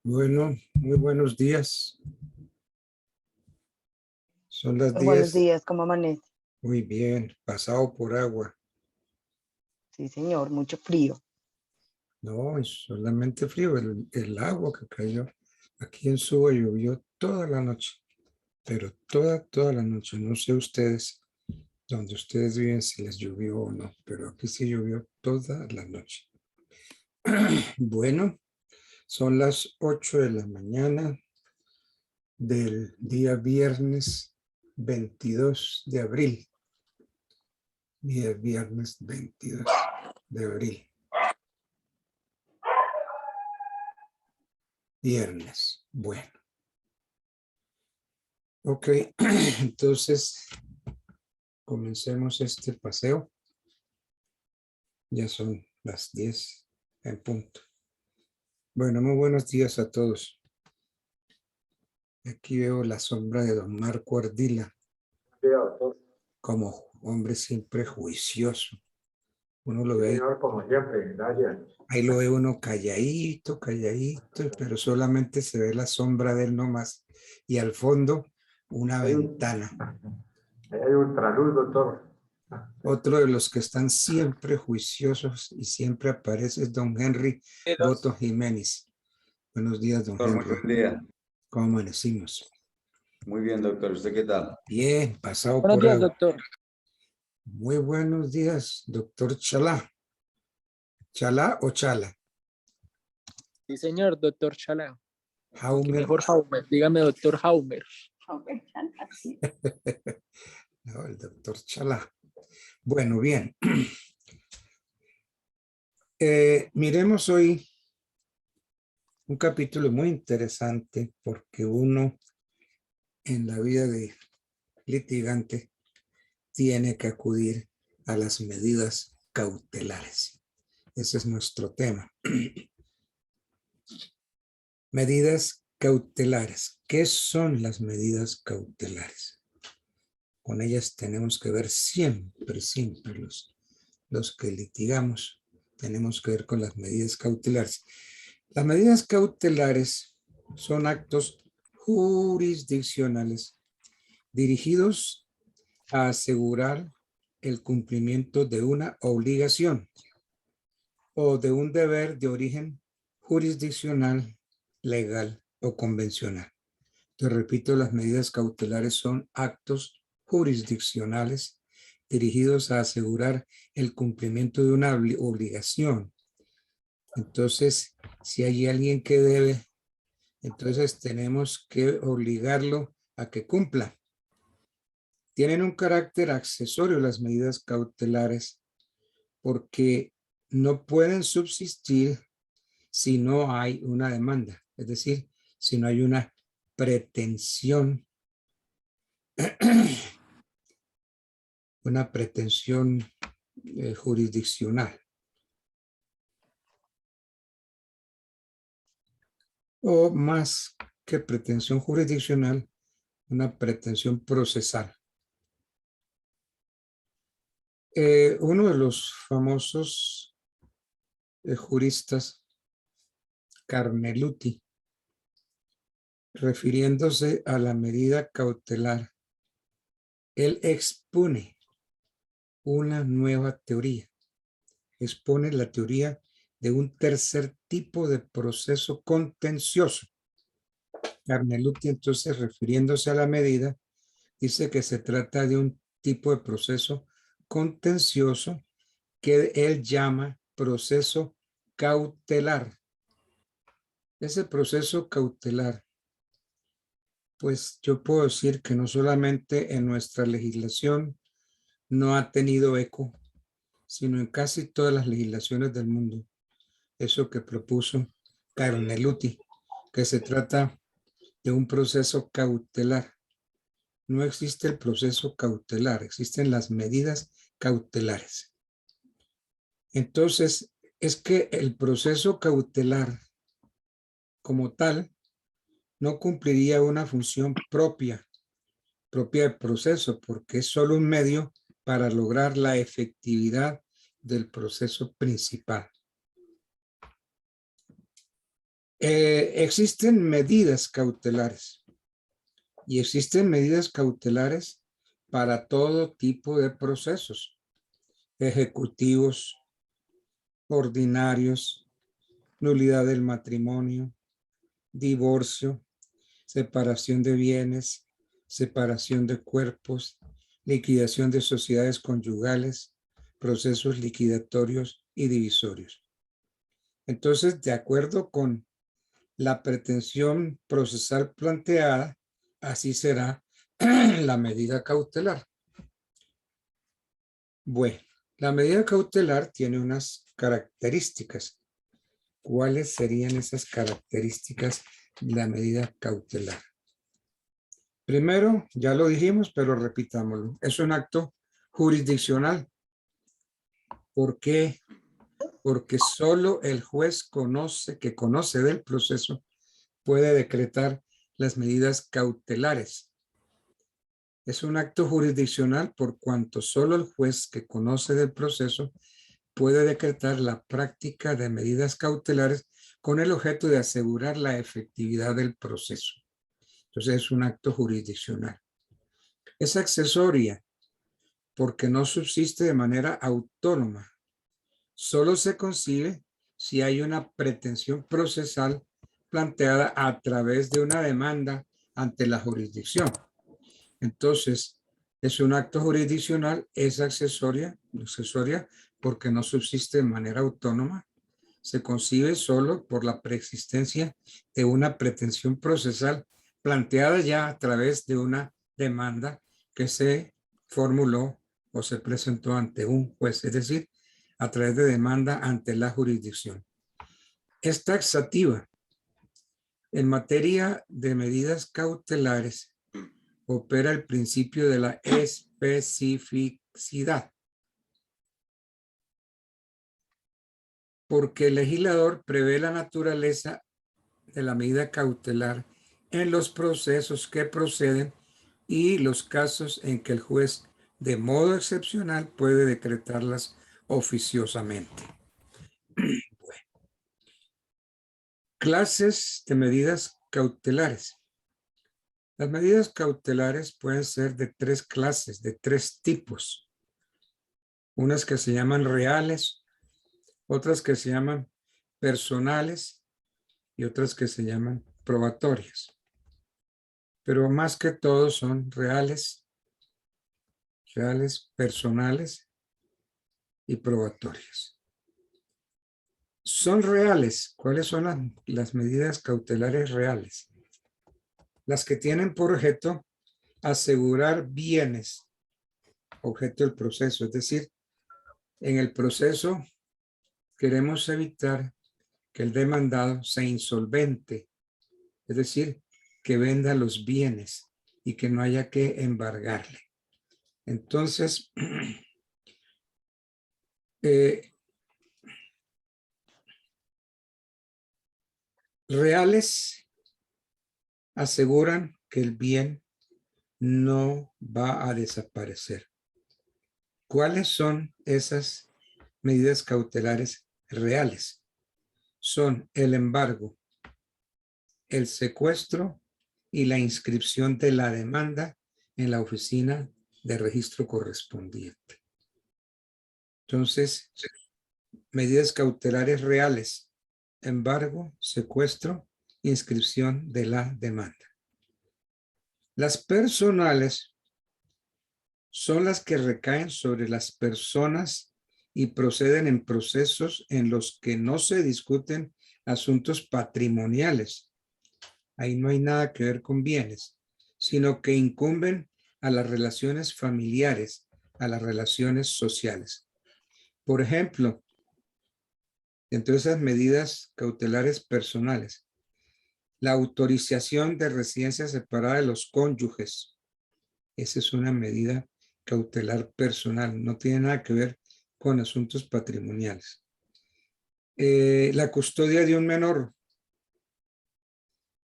Bueno, muy buenos días. Son las Buenos 10. días, ¿cómo amanece? Muy bien, pasado por agua. Sí, señor, mucho frío. No, es solamente frío. El agua que cayó aquí en Suba llovió toda la noche, pero toda la noche. No sé ustedes, donde ustedes viven, si les llovió o no, pero aquí sí llovió toda la noche. Bueno, son las 8 de la mañana del día viernes 22 de abril. Día viernes 22 de abril. Viernes. Bueno. Ok. Entonces, comencemos este paseo. Ya son las 10 en punto. Bueno, muy buenos días a todos. Aquí veo la sombra de don Marco Ardila como hombre siempre juicioso. Uno lo Sí, ve, señor, como siempre, gracias. ahí lo ve uno calladito, pero solamente se ve la sombra de él nomás. Y al fondo, una Hay ventana. hay ultraluz, doctor. Otro de los que están siempre juiciosos y siempre aparece es don Henry Boto Jiménez. Buenos días, don Doctor, muy Henry. buen día. ¿Cómo amanecimos? Muy bien, doctor. ¿Usted qué tal? Bien, pasado Buenos por días, agua. doctor. Muy buenos días, doctor Chalá. ¿Chalá o Chala? Sí, señor, doctor Chalá. Aunque Jaumer. mejor Haumer. Dígame, doctor Haumer. No, el doctor Chalá. Bueno, bien. Miremos hoy un capítulo muy interesante porque uno en la vida de litigante tiene que acudir a las medidas cautelares. Ese es nuestro tema. Medidas cautelares. ¿Qué son las medidas cautelares? Con ellas tenemos que ver siempre los que litigamos, tenemos que ver con las medidas cautelares. Las medidas cautelares son actos jurisdiccionales dirigidos a asegurar el cumplimiento de una obligación o de un deber de origen jurisdiccional, legal o convencional. Te repito, las medidas cautelares son actos jurisdiccionales dirigidos a asegurar el cumplimiento de una obligación. Entonces, si hay alguien que debe, entonces tenemos que obligarlo a que cumpla. Tienen un carácter accesorio las medidas cautelares porque no pueden subsistir si no hay una demanda, es decir, si no hay una pretensión, jurisdiccional. O más que pretensión jurisdiccional, una pretensión procesal. Uno de los famosos juristas, Carneluti, refiriéndose a la medida cautelar, él expone una nueva teoría, expone la teoría de un tercer tipo de proceso contencioso. Carneluti, entonces, refiriéndose a la medida, dice que se trata de un tipo de proceso contencioso que él llama proceso cautelar. Ese proceso cautelar, pues yo puedo decir que no solamente en nuestra legislación no ha tenido eco, sino en casi todas las legislaciones del mundo. Eso que propuso Carneluti, que se trata de un proceso cautelar. No existe el proceso cautelar, existen las medidas cautelares. Entonces, es que el proceso cautelar como tal no cumpliría una función propia del proceso, porque es solo un medio para lograr la efectividad del proceso principal. Existen medidas cautelares y existen medidas cautelares para todo tipo de procesos ejecutivos, ordinarios, nulidad del matrimonio, divorcio, separación de bienes, separación de cuerpos, liquidación de sociedades conyugales, procesos liquidatorios y divisorios. Entonces, de acuerdo con la pretensión procesal planteada, así será la medida cautelar. Bueno, la medida cautelar tiene unas características. ¿Cuáles serían esas características de la medida cautelar? Primero, ya lo dijimos, pero repitámoslo. Es un acto jurisdiccional. ¿Por qué? Porque solo el juez que conoce del proceso, puede decretar las medidas cautelares. Es un acto jurisdiccional por cuanto solo el juez que conoce del proceso puede decretar la práctica de medidas cautelares con el objeto de asegurar la efectividad del proceso. Entonces es un acto jurisdiccional. Es accesoria porque no subsiste de manera autónoma. Solo se concibe si hay una pretensión procesal planteada a través de una demanda ante la jurisdicción. Entonces, es un acto jurisdiccional, es accesoria porque no subsiste de manera autónoma. Se concibe solo por la preexistencia de una pretensión procesal planteada ya a través de una demanda que se formuló o se presentó ante un juez, es decir, a través de demanda ante la jurisdicción. Es taxativa. En materia de medidas cautelares, opera el principio de la especificidad, porque el legislador prevé la naturaleza de la medida cautelar en los procesos que proceden y los casos en que el juez de modo excepcional puede decretarlas oficiosamente. Bueno. Clases de medidas cautelares. Las medidas cautelares pueden ser de tres clases, de tres tipos. Unas que se llaman reales, otras que se llaman personales y otras que se llaman probatorias. Pero más que todo son reales, personales y probatorias. Son reales. ¿Cuáles son las medidas cautelares reales? Las que tienen por objeto asegurar bienes, objeto del proceso. Es decir, en el proceso queremos evitar que el demandado sea insolvente, es decir, que venda los bienes y que no haya que embargarle. Entonces, reales aseguran que el bien no va a desaparecer. ¿Cuáles son esas medidas cautelares reales? Son el embargo, el secuestro y la inscripción de la demanda en la oficina de registro correspondiente. Entonces, medidas cautelares reales: embargo, secuestro, inscripción de la demanda. Las personales son las que recaen sobre las personas y proceden en procesos en los que no se discuten asuntos patrimoniales. Ahí no hay nada que ver con bienes, sino que incumben a las relaciones familiares, a las relaciones sociales. Por ejemplo, entre esas medidas cautelares personales, la autorización de residencia separada de los cónyuges. Esa es una medida cautelar personal, no tiene nada que ver con asuntos patrimoniales. La custodia de un menor,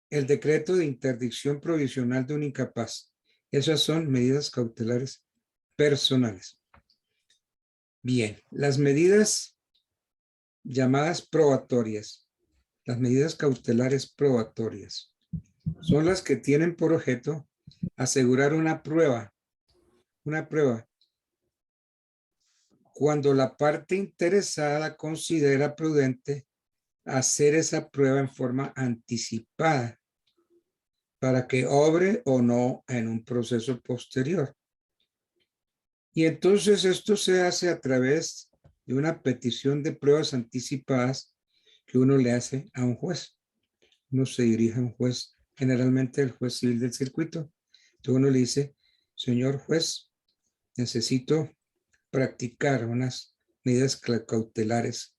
el decreto de interdicción provisional de un incapaz. Esas son medidas cautelares personales. Bien, las medidas llamadas probatorias. Las medidas cautelares probatorias son las que tienen por objeto asegurar una prueba cuando la parte interesada considera prudente hacer esa prueba en forma anticipada para que obre o no en un proceso posterior. Y entonces esto se hace a través de una petición de pruebas anticipadas que uno le hace a un juez. Uno se dirige a un juez, generalmente el juez civil del circuito. Entonces uno le dice, señor juez, necesito practicar unas medidas cautelares,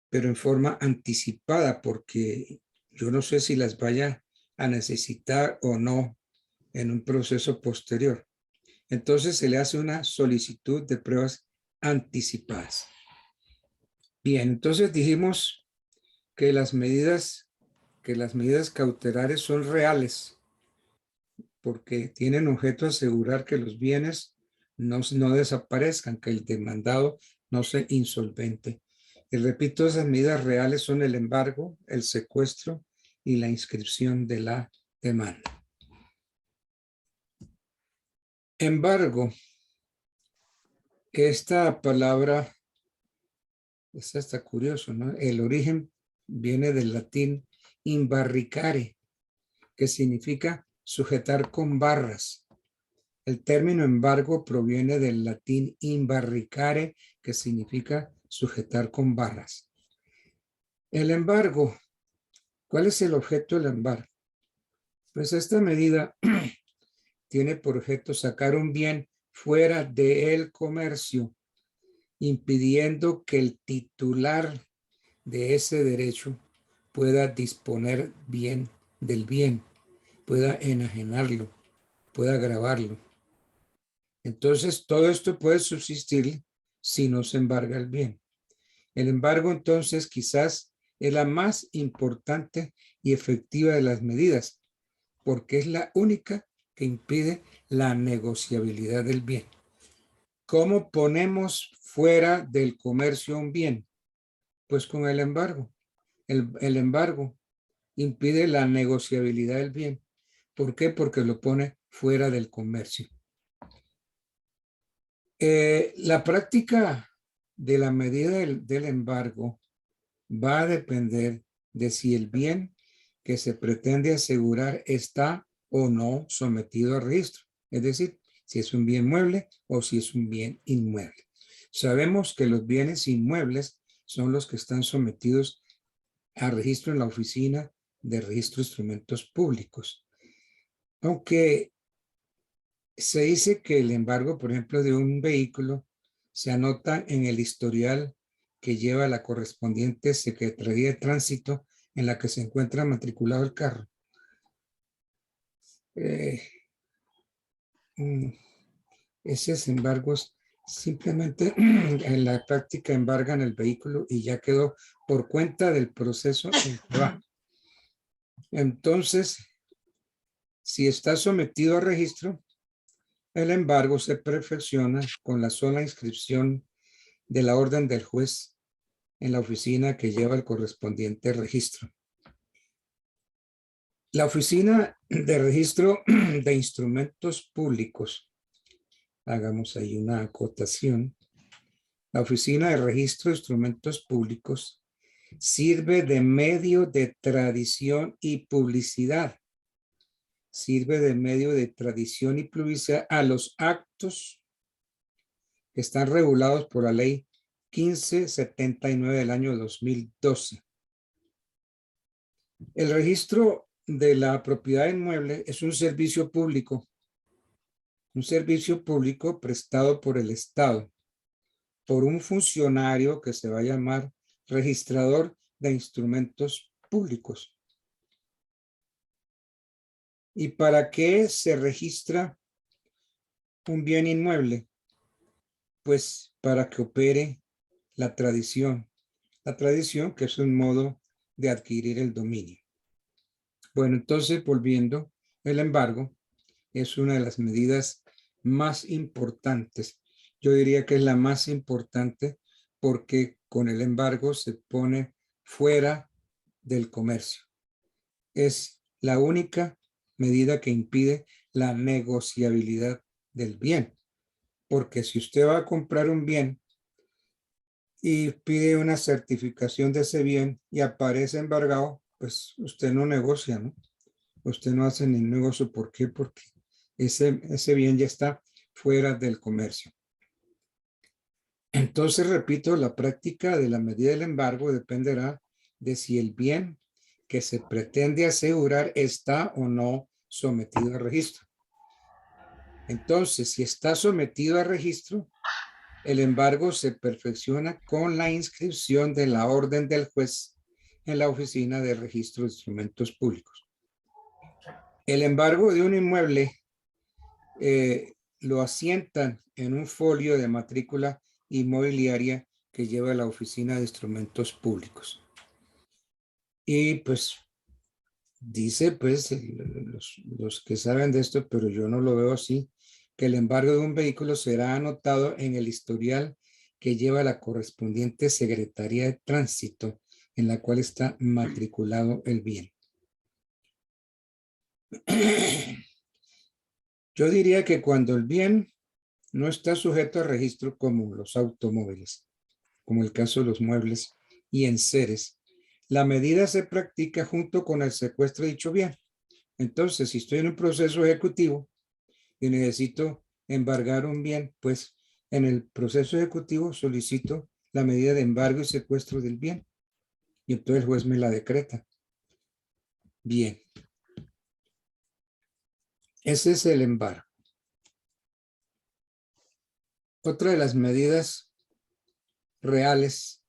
pero en forma anticipada, porque yo no sé si las vaya a necesitar o no en un proceso posterior. Entonces se le hace una solicitud de pruebas anticipadas. Bien, entonces dijimos que las medidas cautelares son reales porque tienen objeto asegurar que los bienes no desaparezcan, que el demandado no se insolvente. Y repito, esas medidas reales son el embargo, el secuestro y la inscripción de la demanda. Embargo, esta palabra está curioso, ¿no? El origen viene del latín imbarricare, que significa sujetar con barras. El término embargo proviene del latín imbarricare, que significa sujetar con barras. El embargo, ¿cuál es el objeto del embargo? Pues esta medida tiene por objeto sacar un bien fuera del comercio, impidiendo que el titular de ese derecho pueda disponer bien del bien, pueda enajenarlo, pueda gravarlo. Entonces, todo esto puede subsistir si no se embarga el bien. El embargo, entonces, quizás es la más importante y efectiva de las medidas, porque es la única que impide la negociabilidad del bien. ¿Cómo ponemos fuera del comercio un bien? Pues con el embargo. El embargo impide la negociabilidad del bien. ¿Por qué? Porque lo pone fuera del comercio. La práctica de la medida del embargo va a depender de si el bien que se pretende asegurar está o no sometido a registro. Es decir, si es un bien mueble o si es un bien inmueble. Sabemos que los bienes inmuebles son los que están sometidos a registro en la Oficina de Registro de Instrumentos Públicos. Aunque se dice que el embargo, por ejemplo, de un vehículo se anota en el historial que lleva la correspondiente Secretaría de Tránsito en la que se encuentra matriculado el carro. Esos embargos simplemente en la práctica embargan el vehículo y ya quedó por cuenta del proceso en que va. Entonces, si está sometido a registro, el embargo se perfecciona con la sola inscripción de la orden del juez en la oficina que lleva el correspondiente registro. La Oficina de Registro de Instrumentos Públicos, hagamos ahí una acotación. La Oficina de Registro de Instrumentos Públicos sirve de medio de tradición y publicidad. Sirve de medio de tradición y publicidad a los actos que están regulados por la ley 1579 del año 2012. El registro de la propiedad inmueble es un servicio público prestado por el Estado, por un funcionario que se va a llamar registrador de instrumentos públicos. ¿Y para qué se registra un bien inmueble? Pues para que opere la tradición que es un modo de adquirir el dominio. Bueno, entonces volviendo, el embargo es una de las medidas más importantes. Yo diría que es la más importante porque con el embargo se pone fuera del comercio. Es la única medida que impide la negociabilidad del bien. Porque si usted va a comprar un bien y pide una certificación de ese bien y aparece embargado, pues usted no negocia, ¿no? Usted no hace ni negocio. ¿Por qué? Porque ese bien ya está fuera del comercio. Entonces, repito, la práctica de la medida del embargo dependerá de si el bien que se pretende asegurar está o no sometido a registro. Entonces, si está sometido a registro, el embargo se perfecciona con la inscripción de la orden del juez en la Oficina de Registro de Instrumentos Públicos. El embargo de un inmueble lo asientan en un folio de matrícula inmobiliaria que lleva la Oficina de Instrumentos Públicos. Y pues dice pues los que saben de esto, pero yo no lo veo así, que el embargo de un vehículo será anotado en el historial que lleva la correspondiente Secretaría de Tránsito en la cual está matriculado el bien. Yo diría que cuando el bien no está sujeto a registro, como los automóviles, como el caso de los muebles y enseres, la medida se practica junto con el secuestro de dicho bien. Entonces, si estoy en un proceso ejecutivo y necesito embargar un bien, pues en el proceso ejecutivo solicito la medida de embargo y secuestro del bien. Y entonces el juez me la decreta. Bien. Ese es el embargo. Otra de las medidas reales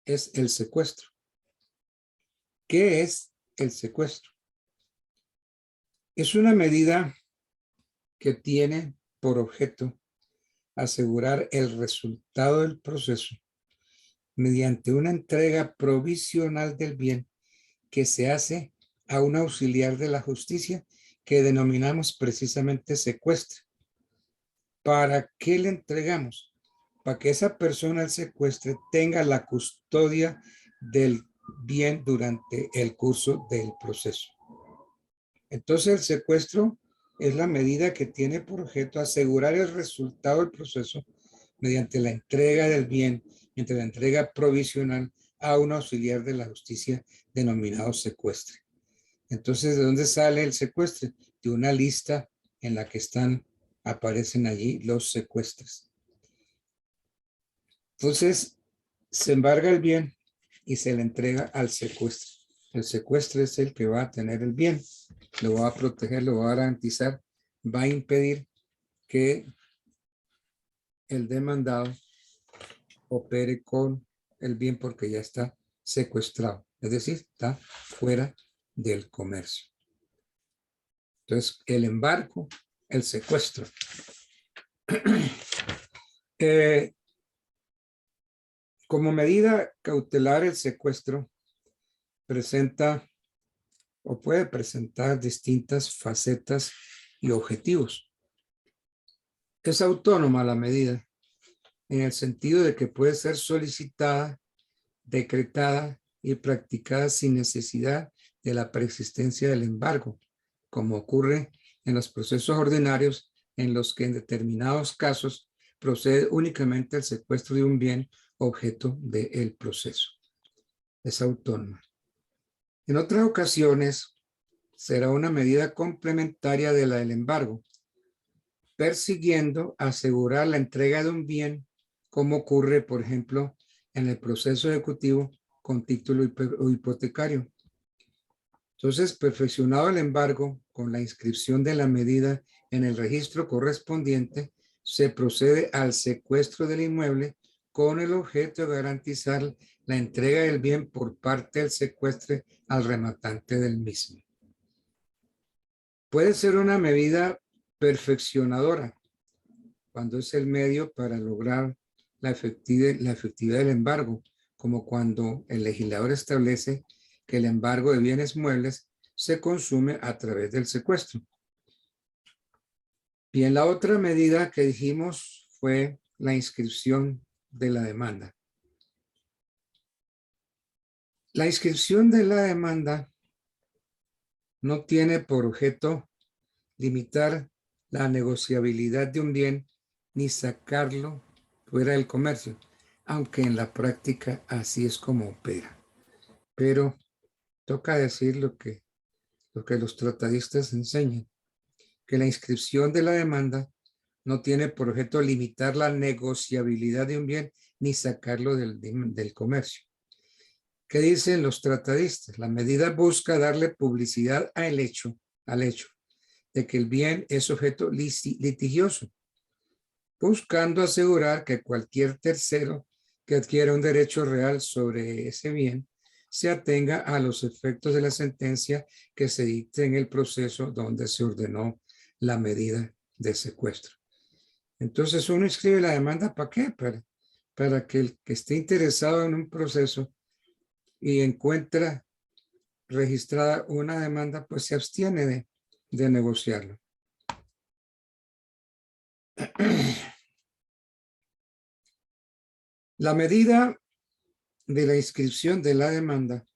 es el secuestro. ¿Qué es el secuestro? Es una medida que tiene por objeto asegurar el resultado del proceso mediante una entrega provisional del bien que se hace a un auxiliar de la justicia que denominamos precisamente secuestro. ¿Para qué le entregamos? Para que esa persona al secuestre tenga la custodia del bien durante el curso del proceso. Entonces el secuestro es la medida que tiene por objeto asegurar el resultado del proceso mediante la entrega del bien, entre la entrega provisional a un auxiliar de la justicia denominado secuestre. Entonces, ¿de dónde sale el secuestro? De una lista en la que aparecen allí los secuestres. Entonces, se embarga el bien y se le entrega al secuestro. El secuestro es el que va a tener el bien, lo va a proteger, lo va a garantizar, va a impedir que el demandado opere con el bien porque ya está secuestrado, es decir, está fuera del comercio. Entonces, el embargo, el secuestro. Como medida cautelar, el secuestro presenta o puede presentar distintas facetas y objetivos. Es autónoma la medida en el sentido de que puede ser solicitada, decretada y practicada sin necesidad de la preexistencia del embargo, como ocurre en los procesos ordinarios en los que en determinados casos procede únicamente el secuestro de un bien objeto del proceso. Es autónoma. En otras ocasiones será una medida complementaria de la del embargo, persiguiendo asegurar la entrega de un bien, como ocurre, por ejemplo, en el proceso ejecutivo con título hipotecario. Entonces, perfeccionado el embargo con la inscripción de la medida en el registro correspondiente, se procede al secuestro del inmueble con el objeto de garantizar la entrega del bien por parte del secuestre al rematante del mismo. Puede ser una medida perfeccionadora cuando es el medio para lograr la efectividad del embargo, como cuando el legislador establece que el embargo de bienes muebles se consume a través del secuestro. Bien, la otra medida que dijimos fue la inscripción de la demanda. La inscripción de la demanda no tiene por objeto limitar la negociabilidad de un bien ni sacarlo fuera del comercio, aunque en la práctica así es como opera. Pero toca decir lo que los tratadistas enseñan, que la inscripción de la demanda no tiene por objeto limitar la negociabilidad de un bien ni sacarlo del comercio. ¿Qué dicen los tratadistas? La medida busca darle publicidad al hecho de que el bien es objeto litigioso, buscando asegurar que cualquier tercero que adquiera un derecho real sobre ese bien se atenga a los efectos de la sentencia que se dicte en el proceso donde se ordenó la medida de secuestro. Entonces uno escribe la demanda ¿para qué? Para que el que esté interesado en un proceso y encuentra registrada una demanda, pues se abstiene de negociarlo. La medida de la inscripción de la demanda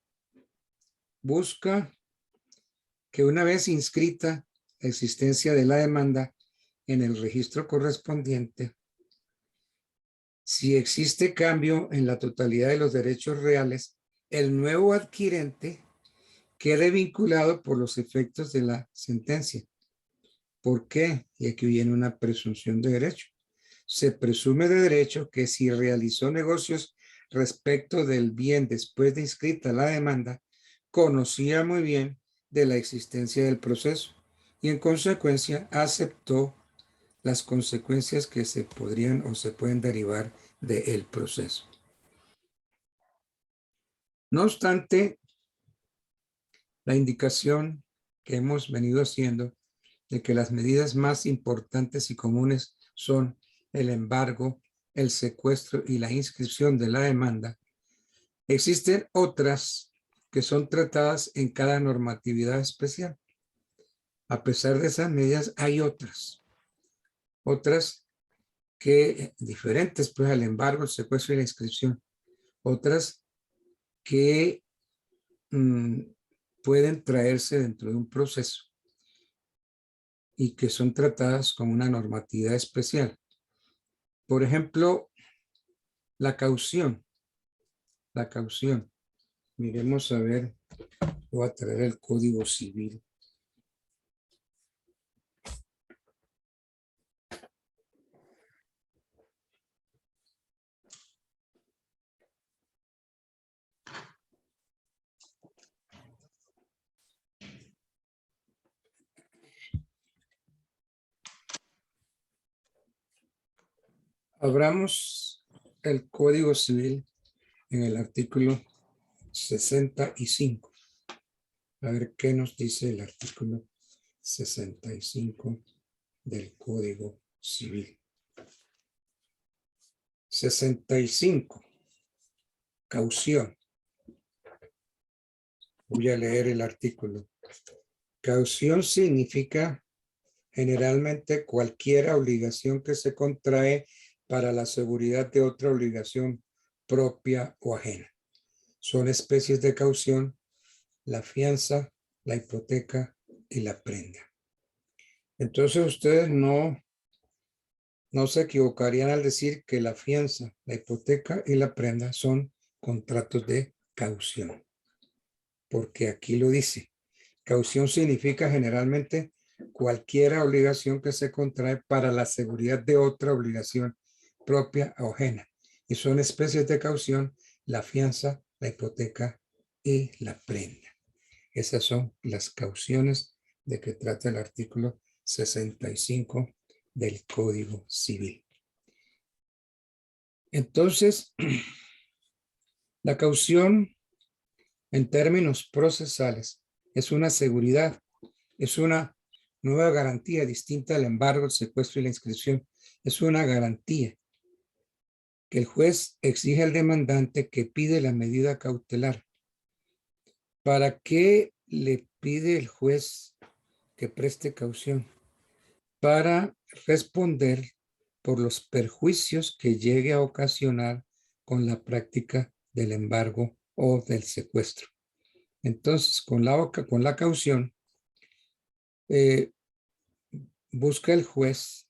busca que una vez inscrita la existencia de la demanda en el registro correspondiente, si existe cambio en la totalidad de los derechos reales, el nuevo adquirente quede vinculado por los efectos de la sentencia. ¿Por qué? Y aquí viene una presunción de derecho. Se presume de derecho que si realizó negocios respecto del bien después de inscrita la demanda, conocía muy bien de la existencia del proceso y en consecuencia aceptó las consecuencias que se podrían o se pueden derivar del proceso. No obstante, la indicación que hemos venido haciendo de que las medidas más importantes y comunes son el embargo, el secuestro y la inscripción de la demanda, existen otras que son tratadas en cada normatividad especial. A pesar de esas medidas, hay otras que diferentes pues al embargo, el secuestro y la inscripción, otras que pueden traerse dentro de un proceso y que son tratadas como una normatividad especial. Por ejemplo, la caución. La caución. Miremos a ver, voy a traer el Código Civil. Abramos el Código Civil en el artículo 65. A ver qué nos dice el artículo 65 del Código Civil. 65. Caución. Voy a leer el artículo. Caución significa generalmente cualquier obligación que se contrae para la seguridad de otra obligación propia o ajena. Son especies de caución la fianza, la hipoteca y la prenda. Entonces ustedes no se equivocarían al decir que la fianza, la hipoteca y la prenda son contratos de caución. Porque aquí lo dice. Caución significa generalmente cualquier obligación que se contrae para la seguridad de otra obligación propia o ajena. Y son especies de caución la fianza, la hipoteca y la prenda. Esas son las cauciones de que trata el artículo 65 del Código Civil. Entonces, la caución en términos procesales es una seguridad, es una nueva garantía distinta al embargo, el secuestro y la inscripción. Es una garantía que el juez exige al demandante que pide la medida cautelar. ¿Para qué le pide el juez que preste caución? Para responder por los perjuicios que llegue a ocasionar con la práctica del embargo o del secuestro. Entonces, con la caución, busca el juez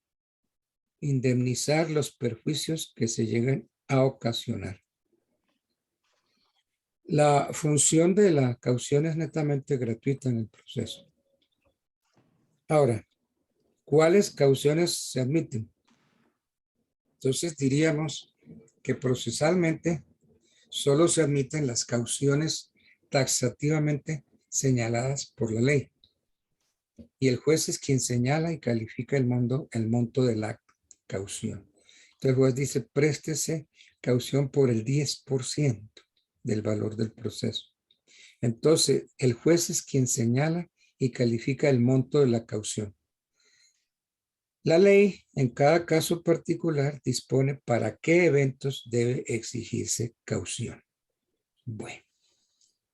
indemnizar los perjuicios que se lleguen a ocasionar. La función de la caución es netamente gratuita en el proceso. Ahora, ¿cuáles cauciones se admiten? Entonces diríamos que procesalmente solo se admiten las cauciones taxativamente señaladas por la ley. Y el juez es quien señala y califica el monto de la caución. Entonces el juez dice, préstese caución por el 10% del valor del proceso. Entonces el juez es quien señala y califica el monto de la caución. La ley en cada caso particular dispone para qué eventos debe exigirse caución. Bueno,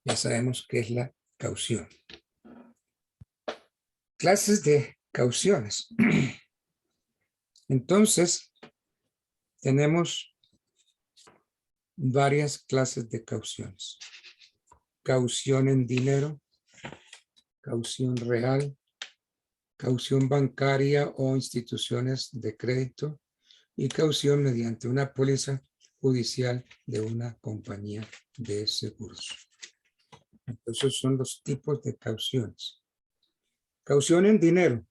ya sabemos qué es la caución. Clases de cauciones. Entonces, tenemos varias clases de cauciones. Caución en dinero, caución real, caución bancaria o instituciones de crédito y caución mediante una póliza judicial de una compañía de seguros. Entonces son los tipos de cauciones. Caución en dinero,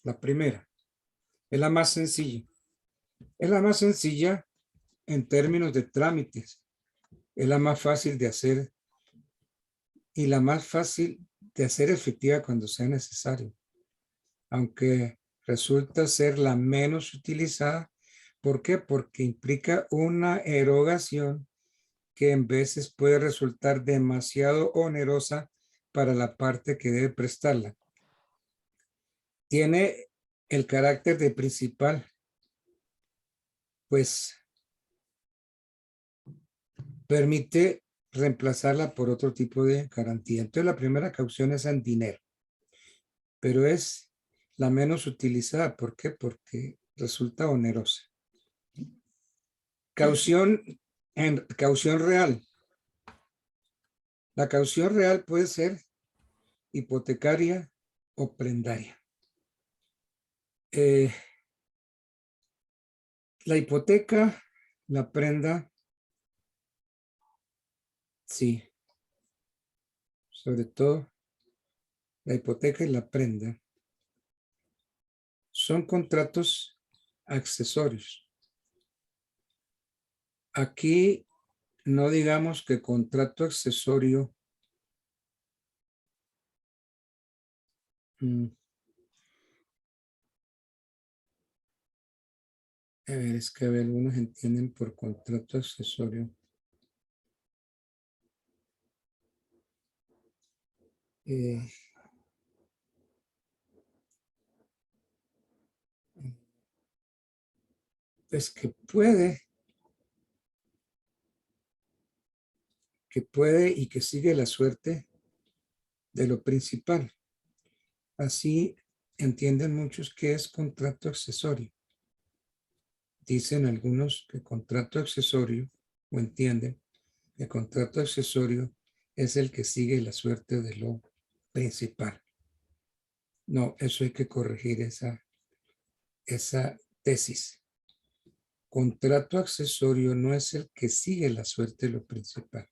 la primera, es la más sencilla. Es la más sencilla en términos de trámites. Es la más fácil de hacer y la más fácil de hacer efectiva cuando sea necesario. Aunque resulta ser la menos utilizada. ¿Por qué? Porque implica una erogación que en veces puede resultar demasiado onerosa para la parte que debe prestarla. Tiene el carácter de principal, pues permite reemplazarla por otro tipo de garantía. Entonces la primera caución es en dinero, pero es la menos utilizada. ¿Por qué? Porque resulta onerosa. Caución real. La caución real puede ser hipotecaria o prendaria. La hipoteca, la prenda, sí. Sobre todo, la hipoteca y la prenda son contratos accesorios. Aquí no digamos que contrato accesorio a ver, es que algunos entienden por contrato accesorio. Pues que puede y que sigue la suerte de lo principal. Así entienden muchos que es contrato accesorio. Dicen algunos que contrato accesorio, o entienden que contrato accesorio es el que sigue la suerte de lo principal. No, eso hay que corregir esa tesis. Contrato accesorio no es el que sigue la suerte de lo principal.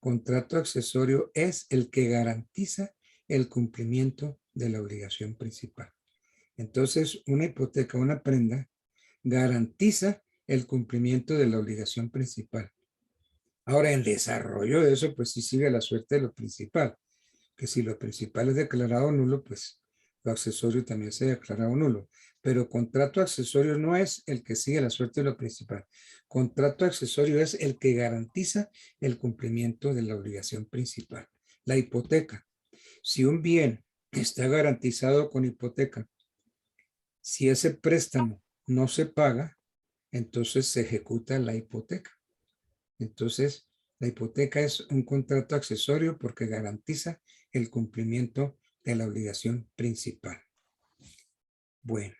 Contrato accesorio es el que garantiza el cumplimiento de la obligación principal. Entonces, una hipoteca, una prenda, garantiza el cumplimiento de la obligación principal. Ahora, en desarrollo de eso, pues sí sigue la suerte de lo principal. Que si lo principal es declarado nulo, pues lo accesorio también se ha declarado nulo. Pero contrato accesorio no es el que sigue la suerte de lo principal. Contrato accesorio es el que garantiza el cumplimiento de la obligación principal. La hipoteca. Si un bien está garantizado con hipoteca, si ese préstamo no se paga, entonces se ejecuta la hipoteca. Entonces, la hipoteca es un contrato accesorio porque garantiza el cumplimiento de la obligación principal. Bueno,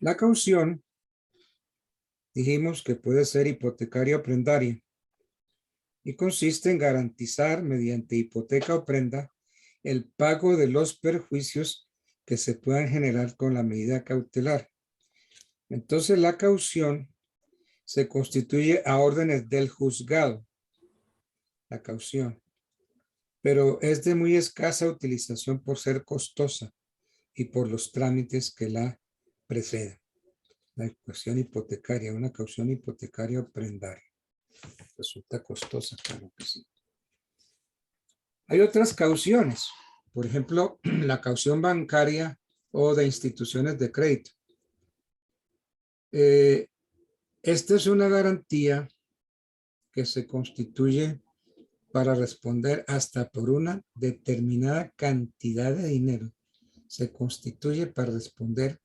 la caución dijimos que puede ser hipotecaria o prendaria. y consiste en garantizar mediante hipoteca o prenda el pago de los perjuicios que se puedan generar con la medida cautelar. Entonces la caución se constituye a órdenes del juzgado, la caución, pero es de muy escasa utilización por ser costosa y por los trámites que la preceden. La caución hipotecaria, una caución hipotecaria o prendaria. Resulta costosa, claro que sí. Hay otras cauciones, por ejemplo, la caución bancaria o de instituciones de crédito. Esta es una garantía que se constituye para responder hasta por una determinada cantidad de dinero. Se constituye para responder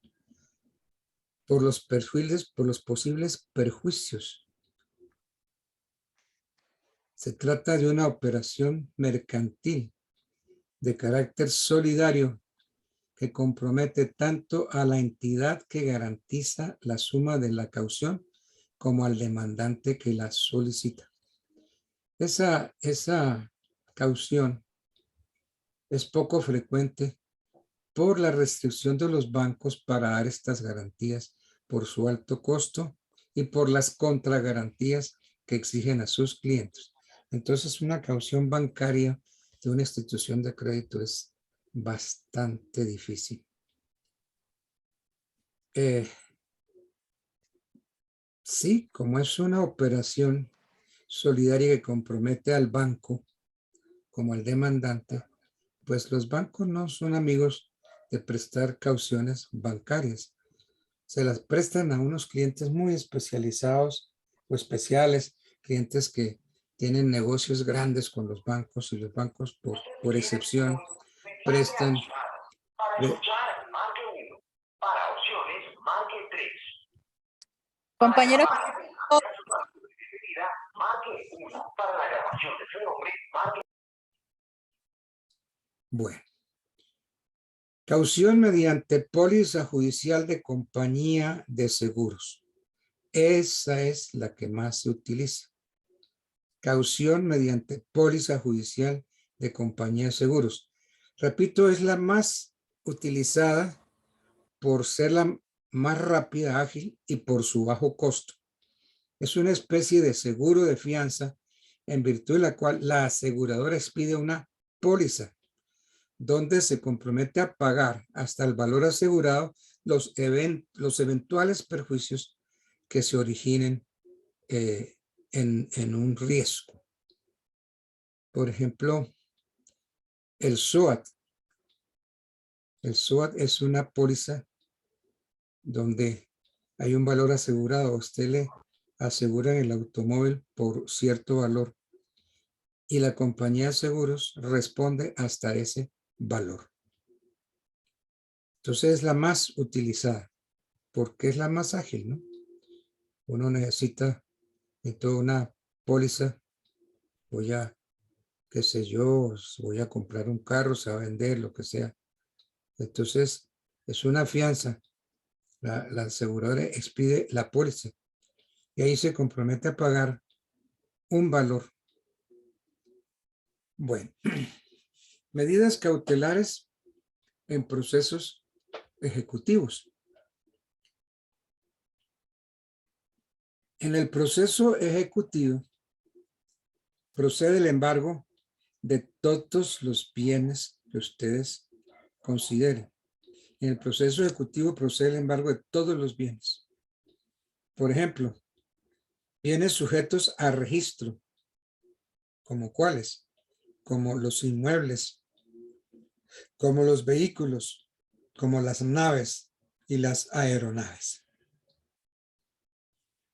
por los posibles perjuicios. Se trata de una operación mercantil de carácter solidario que compromete tanto a la entidad que garantiza la suma de la caución como al demandante que la solicita. Esa caución es poco frecuente por la restricción de los bancos para dar estas garantías por su alto costo y por las contragarantías que exigen a sus clientes. Entonces, una caución bancaria de una institución de crédito es bastante difícil. Sí, como es una operación solidaria que compromete al banco como al demandante, pues los bancos no son amigos de prestar cauciones bancarias. Se las prestan a unos clientes muy especializados o especiales, clientes que tienen negocios grandes con los bancos y los bancos por excepción prestan. Compañero, Bueno, caución mediante póliza judicial de compañía de seguros. Esa es la que más se utiliza. Caución mediante póliza judicial de compañía de seguros. Repito, es la más utilizada por ser la más rápida, ágil y por su bajo costo. Es una especie de seguro de fianza en virtud de la cual la aseguradora expide una póliza donde se compromete a pagar hasta el valor asegurado los eventuales perjuicios que se originen en un riesgo. Por ejemplo, el SOAT. El SOAT es una póliza donde hay un valor asegurado. Usted le asegura el automóvil por cierto valor y la compañía de seguros responde hasta ese valor. Entonces es la más utilizada porque es la más ágil, ¿no? Uno necesita en toda una póliza, qué sé yo, voy a comprar un carro, se va a vender, lo que sea. Entonces es una fianza. La aseguradora expide la póliza y ahí se compromete a pagar un valor. Bueno, medidas cautelares en procesos ejecutivos. En el proceso ejecutivo procede el embargo de todos los bienes que ustedes consideren. En el proceso ejecutivo procede el embargo de todos los bienes. Por ejemplo, bienes sujetos a registro, ¿como cuáles? Como los inmuebles, como los vehículos, como las naves y las aeronaves.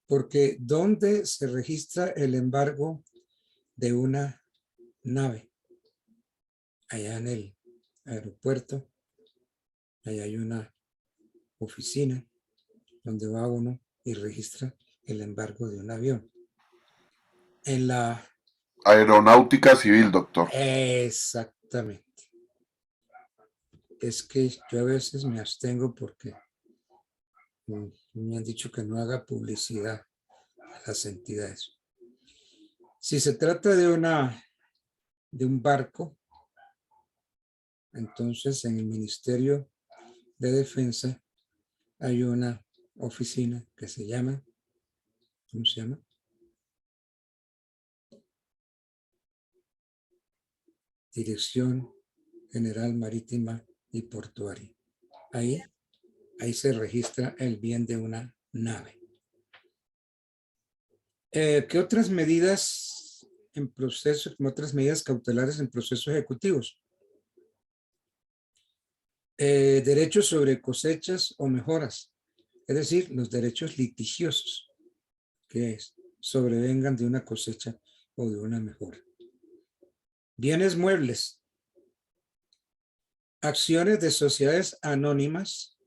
Porque ¿dónde se registra el embargo de una nave? Allá en el aeropuerto, allá hay una oficina donde va uno y registra el embargo de un avión. En la Aeronáutica civil, doctor. Exactamente. Es que yo a veces me abstengo porque me han dicho que no haga publicidad a las entidades. Si se trata de un barco, entonces en el Ministerio de Defensa hay una oficina que se llama, ¿cómo se llama? Dirección General Marítima y Portuaria. Ahí se registra el bien de una nave. ¿Qué otras medidas en proceso, como otras medidas cautelares en procesos ejecutivos? Derechos sobre cosechas o mejoras, es decir, los derechos litigiosos que sobrevengan de una cosecha o de una mejora. Bienes muebles, acciones de sociedades anónimas,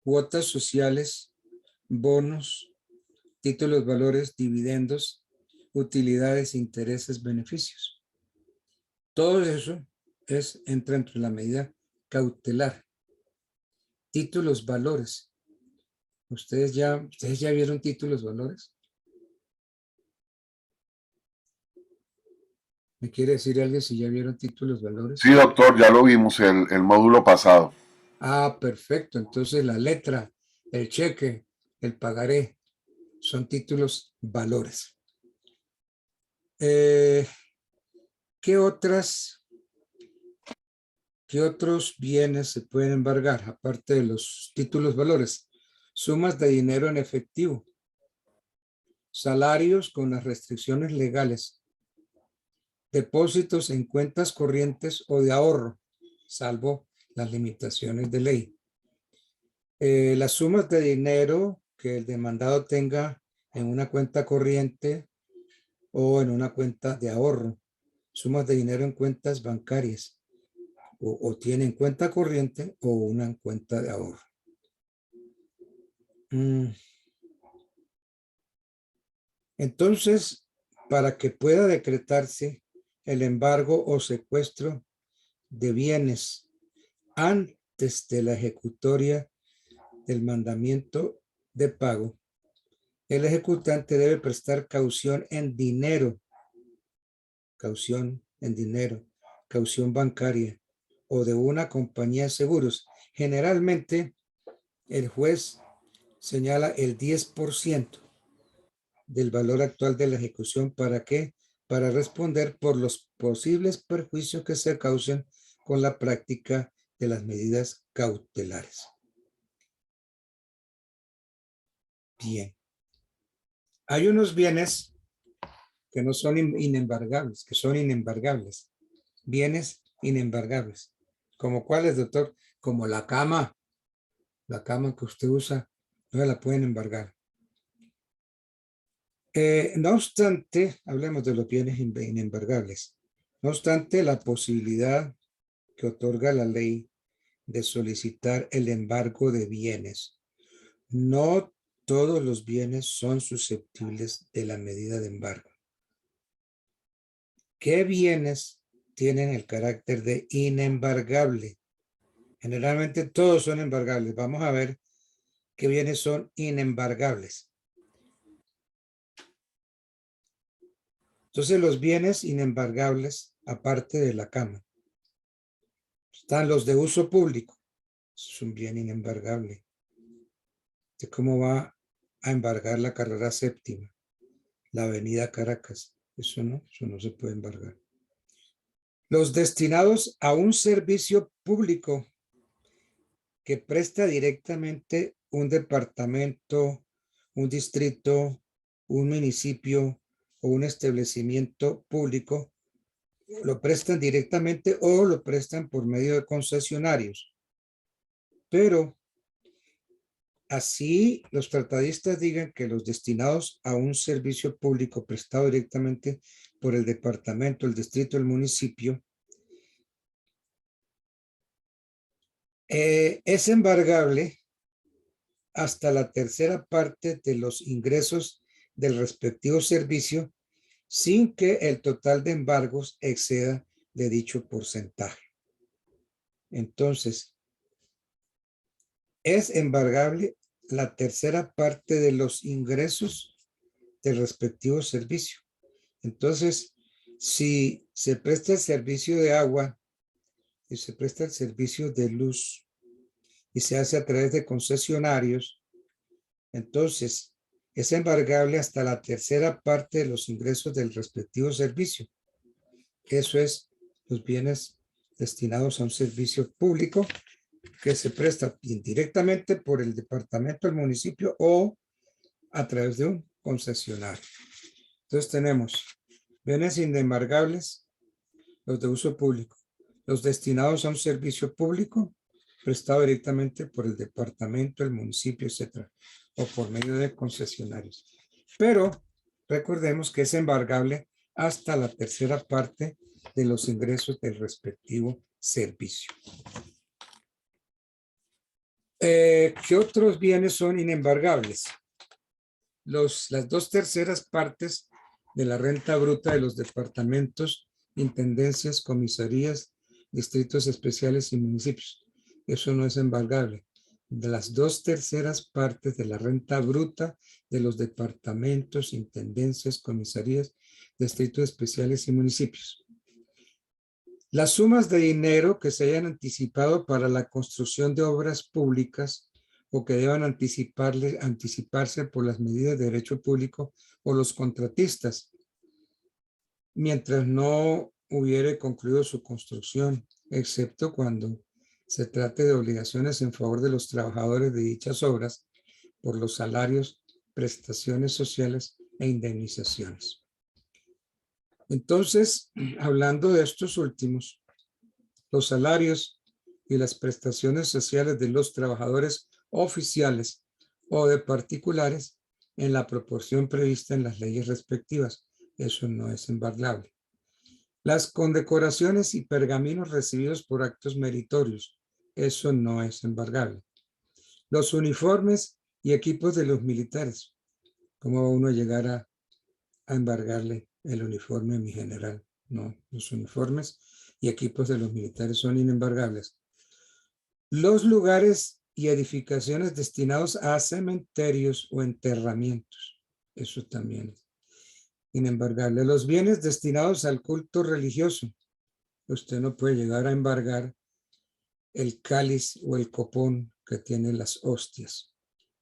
cuotas sociales, bonos, títulos, valores, dividendos, utilidades, intereses, beneficios. Todo eso entra entre la medida cautelar. Títulos, valores. ¿Ustedes ya vieron títulos, valores? ¿Me quiere decir alguien si ya vieron títulos, valores? Sí, doctor, ya lo vimos el módulo pasado. Ah, perfecto. Entonces la letra, el cheque, el pagaré, son títulos, valores. ¿Qué otros bienes se pueden embargar aparte de los títulos, valores? Sumas de dinero en efectivo, salarios con las restricciones legales, depósitos en cuentas corrientes o de ahorro, salvo las limitaciones de ley. Las sumas de dinero que el demandado tenga en una cuenta corriente o en una cuenta de ahorro, sumas de dinero en cuentas bancarias, o tienen cuenta corriente o una cuenta de ahorro. Entonces, para que pueda decretarse el embargo o secuestro de bienes antes de la ejecutoria del mandamiento de pago, el ejecutante debe prestar caución en dinero, caución bancaria o de una compañía de seguros. Generalmente, el juez señala el 10% del valor actual de la ejecución. ¿Para qué? Para responder por los posibles perjuicios que se causen con la práctica de las medidas cautelares. Bien. Hay unos bienes que no son inembargables, que son inembargables. Bienes inembargables. ¿Como cuáles, doctor? Como la cama. La cama que usted usa, no la pueden embargar. No obstante, hablemos de los bienes inembargables. No obstante, la posibilidad que otorga la ley de solicitar el embargo de bienes. No todos los bienes son susceptibles de la medida de embargo. ¿Qué bienes tienen el carácter de inembargable? Generalmente todos son embargables. Vamos a ver qué bienes son inembargables. Entonces, los bienes inembargables, aparte de la cama, están los de uso público. Es un bien inembargable. ¿Cómo va a embargar la carrera séptima? La avenida Caracas. Eso no se puede embargar. Los destinados a un servicio público que presta directamente un departamento, un distrito, un municipio o un establecimiento público, lo prestan directamente o lo prestan por medio de concesionarios. Pero así los tratadistas digan que los destinados a un servicio público prestado directamente por el departamento, el distrito, el municipio, es embargable hasta la tercera parte de los ingresos del respectivo servicio sin que el total de embargos exceda de dicho porcentaje. Entonces, es embargable la tercera parte de los ingresos del respectivo servicio. Entonces, si se presta el servicio de agua y se presta el servicio de luz y se hace a través de concesionarios, entonces es embargable hasta la tercera parte de los ingresos del respectivo servicio. Eso es los bienes destinados a un servicio público que se presta indirectamente por el departamento del municipio o a través de un concesionario. Entonces tenemos bienes inembargables, los de uso público, los destinados a un servicio público prestado directamente por el departamento, el municipio, etcétera, o por medio de concesionarios. Pero recordemos que es embargable hasta la tercera parte de los ingresos del respectivo servicio. ¿Qué otros bienes son inembargables? Las 2/3 partes de la renta bruta de los departamentos, intendencias, comisarías, distritos especiales y municipios. Eso no es embargable. De las 2/3 partes de la renta bruta de los departamentos, intendencias, comisarías, distritos especiales y municipios. Las sumas de dinero que se hayan anticipado para la construcción de obras públicas o que deban anticiparse por las medidas de derecho público o los contratistas, mientras no hubiere concluido su construcción, excepto cuando se trate de obligaciones en favor de los trabajadores de dichas obras por los salarios, prestaciones sociales e indemnizaciones. Entonces, hablando de estos últimos, los salarios y las prestaciones sociales de los trabajadores oficiales o de particulares en la proporción prevista en las leyes respectivas. Eso no es embargable. Las condecoraciones y pergaminos recibidos por actos meritorios. Eso no es embargable. Los uniformes y equipos de los militares. ¿Cómo va uno a llegar a embargarle el uniforme, mi general? No, los uniformes y equipos de los militares son inembargables. Los lugares y edificaciones destinados a cementerios o enterramientos. Eso también es inembargable. Los bienes destinados al culto religioso. Usted no puede llegar a embargar el cáliz o el copón que tiene las hostias,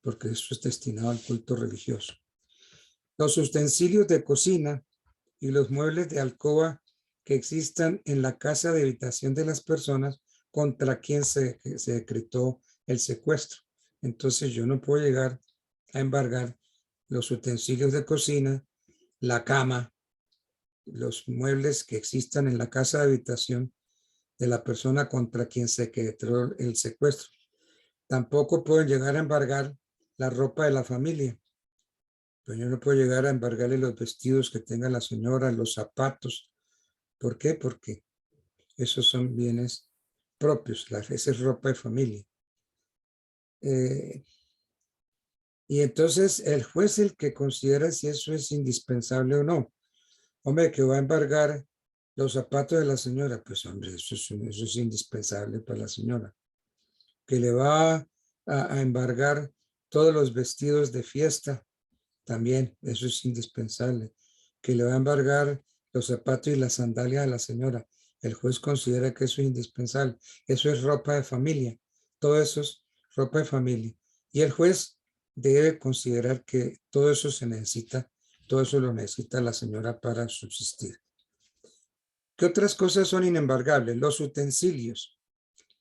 porque eso es destinado al culto religioso. Los utensilios de cocina y los muebles de alcoba que existan en la casa de habitación de las personas contra quien se decretó el secuestro. Entonces yo no puedo llegar a embargar los utensilios de cocina, la cama, los muebles que existan en la casa de habitación de la persona contra quien se decretó el secuestro. Tampoco puedo llegar a embargar la ropa de la familia. Pero yo no puedo llegar a embargarle los vestidos que tenga la señora, los zapatos. ¿Por qué? Porque esos son bienes propios, esa es ropa de familia. Y entonces el juez es el que considera si eso es indispensable o no. Hombre, que va a embargar los zapatos de la señora, pues hombre, eso es indispensable para la señora. Que le va a embargar todos los vestidos de fiesta, también eso es indispensable. Que le va a embargar los zapatos y las sandalias a la señora. El juez considera que eso es indispensable. Eso es ropa de familia. Todo eso es ropa de familia. Y el juez debe considerar que todo eso se necesita, todo eso lo necesita la señora para subsistir. ¿Qué otras cosas son inembargables? Los utensilios,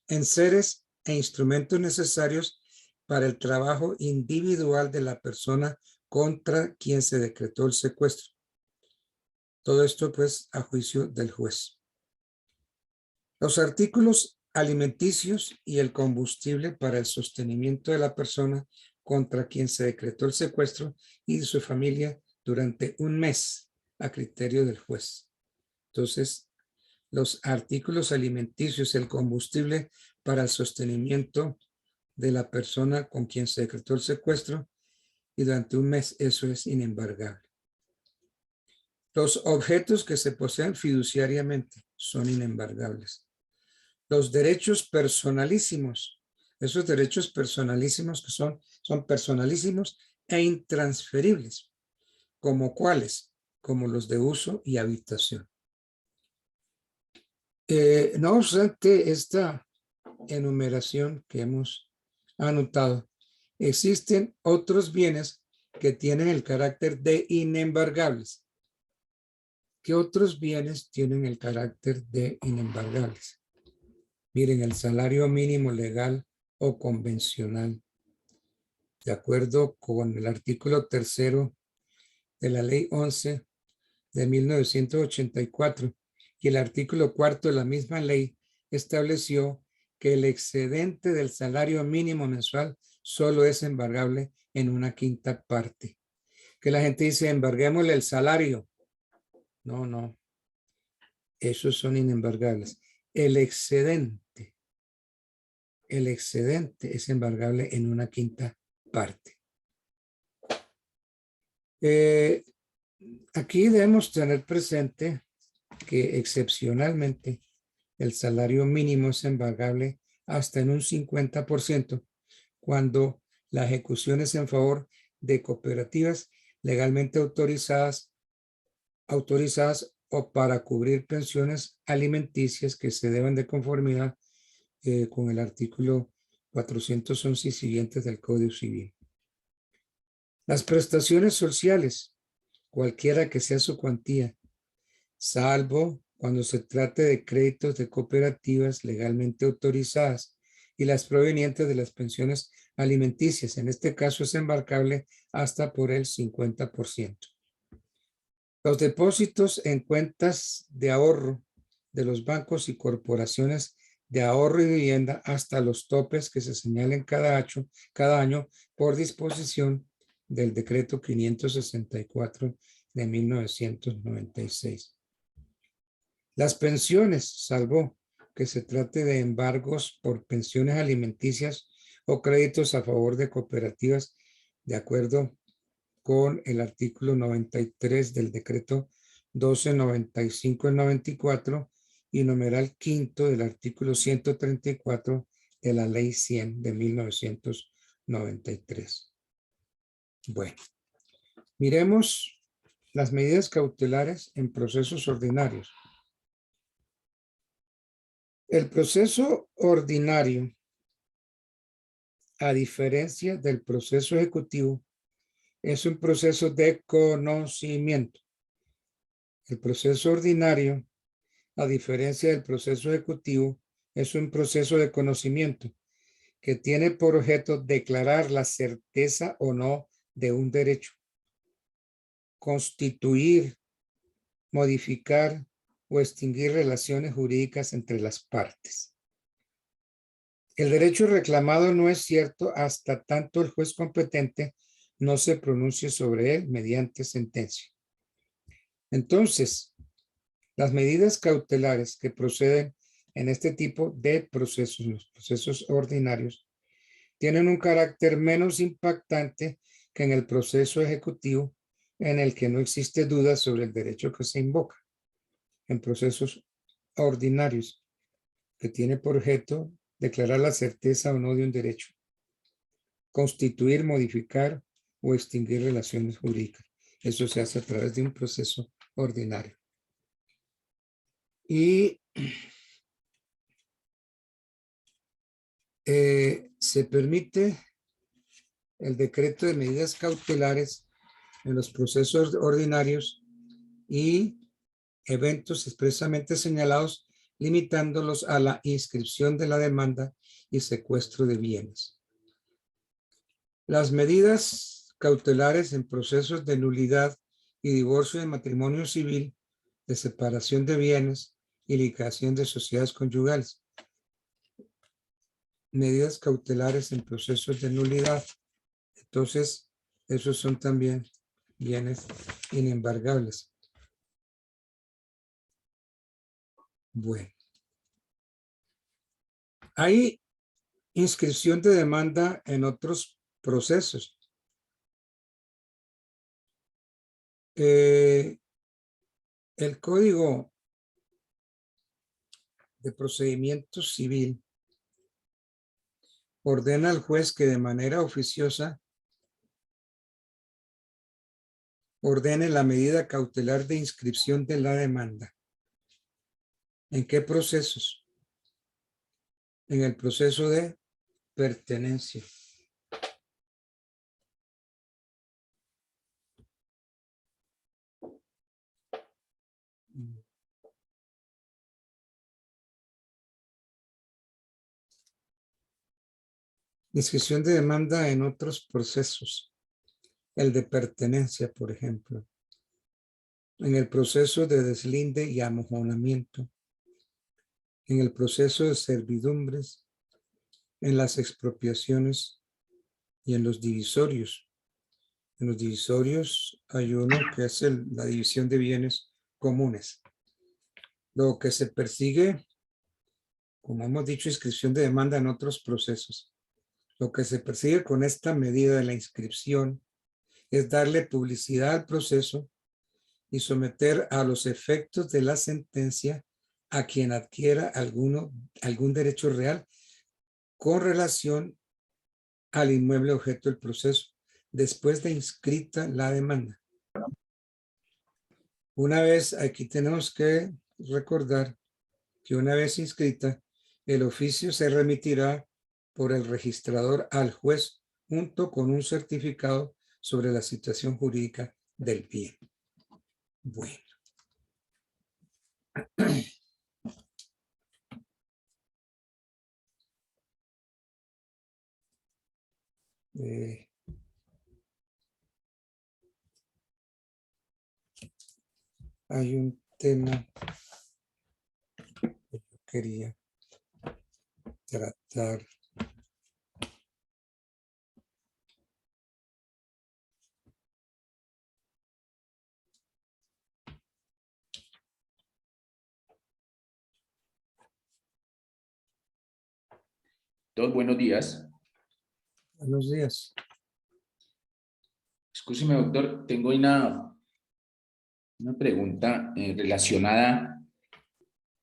enseres e instrumentos necesarios para el trabajo individual de la persona contra quien se decretó el secuestro. Todo esto, pues, a juicio del juez. Los artículos alimenticios y el combustible para el sostenimiento de la persona contra quien se decretó el secuestro y de su familia durante un mes a criterio del juez. Entonces, los artículos alimenticios, el combustible para el sostenimiento de la persona con quien se decretó el secuestro y durante un mes, eso es inembargable. Los objetos que se poseen fiduciariamente son inembargables. Los derechos personalísimos, esos derechos personalísimos que son personalísimos e intransferibles, como cuáles, como los de uso y habitación. No obstante esta enumeración que hemos anotado, existen otros bienes que tienen el carácter de inembargables. ¿Qué otros bienes tienen el carácter de inembargables? Miren, el salario mínimo legal o convencional, de acuerdo con el artículo 3º de la Ley 11 de 1984 y el artículo 4º de la misma ley estableció que el excedente del salario mínimo mensual solo es embargable en una quinta parte. Que la gente dice, embarguémosle el salario. No, no. Esos son inembargables. El excedente es embargable en una quinta parte. Aquí debemos tener presente que excepcionalmente el salario mínimo es embargable hasta en un 50% cuando la ejecución es en favor de cooperativas legalmente autorizadas o para cubrir pensiones alimenticias que se deban de conformidad con el artículo 411 y siguientes del Código Civil. Las prestaciones sociales, cualquiera que sea su cuantía, salvo cuando se trate de créditos de cooperativas legalmente autorizadas y las provenientes de las pensiones alimenticias. En este caso es embarcable hasta por el 50%. Los depósitos en cuentas de ahorro de los bancos y corporaciones de ahorro y vivienda hasta los topes que se señalen cada año por disposición del decreto 564 de 1996. Las pensiones, salvo que se trate de embargos por pensiones alimenticias o créditos a favor de cooperativas, de acuerdo con el artículo 93 del decreto 1295 del 94 y numeral quinto del artículo 134 de la ley 100 de 1993. Bueno, miremos las medidas cautelares en procesos ordinarios. El proceso ordinario, a diferencia del proceso ejecutivo, es un proceso de conocimiento. El proceso ordinario, a diferencia del proceso ejecutivo, es un proceso de conocimiento que tiene por objeto declarar la certeza o no de un derecho, constituir, modificar o extinguir relaciones jurídicas entre las partes. El derecho reclamado no es cierto hasta tanto el juez competente no se pronuncie sobre él mediante sentencia. Entonces, las medidas cautelares que proceden en este tipo de procesos, los procesos ordinarios, tienen un carácter menos impactante que en el proceso ejecutivo, en el que no existe duda sobre el derecho que se invoca. En procesos ordinarios, que tiene por objeto declarar la certeza o no de un derecho, constituir, modificar o extinguir relaciones jurídicas. Eso se hace a través de un proceso ordinario. Y se permite el decreto de medidas cautelares en los procesos ordinarios y eventos expresamente señalados, limitándolos a la inscripción de la demanda y secuestro de bienes. Las medidas cautelares en procesos de nulidad y divorcio de matrimonio civil, de separación de bienes y liquidación de sociedades conyugales. Medidas cautelares en procesos de nulidad. Entonces, esos son también bienes inembargables. Bueno. Hay inscripción de demanda en otros procesos. El Código de Procedimiento Civil ordena al juez que de manera oficiosa ordene la medida cautelar de inscripción de la demanda. ¿En qué procesos? En el proceso de pertenencia. Inscripción de demanda en otros procesos. El de pertenencia, por ejemplo. En el proceso de deslinde y amojonamiento. En el proceso de servidumbres. En las expropiaciones y en los divisorios. En los divisorios hay uno que es la división de bienes comunes. Lo que se persigue, como hemos dicho, inscripción de demanda en otros procesos. Lo que se persigue con esta medida de la inscripción es darle publicidad al proceso y someter a los efectos de la sentencia a quien adquiera algún derecho real con relación al inmueble objeto del proceso, después de inscrita la demanda. Una vez, aquí tenemos que recordar que una vez inscrita, el oficio se remitirá por el registrador al juez junto con un certificado sobre la situación jurídica del bien. Bueno. Hay un tema que yo quería tratar. Doctor, buenos días. Buenos días. Escúcheme, doctor, tengo una pregunta relacionada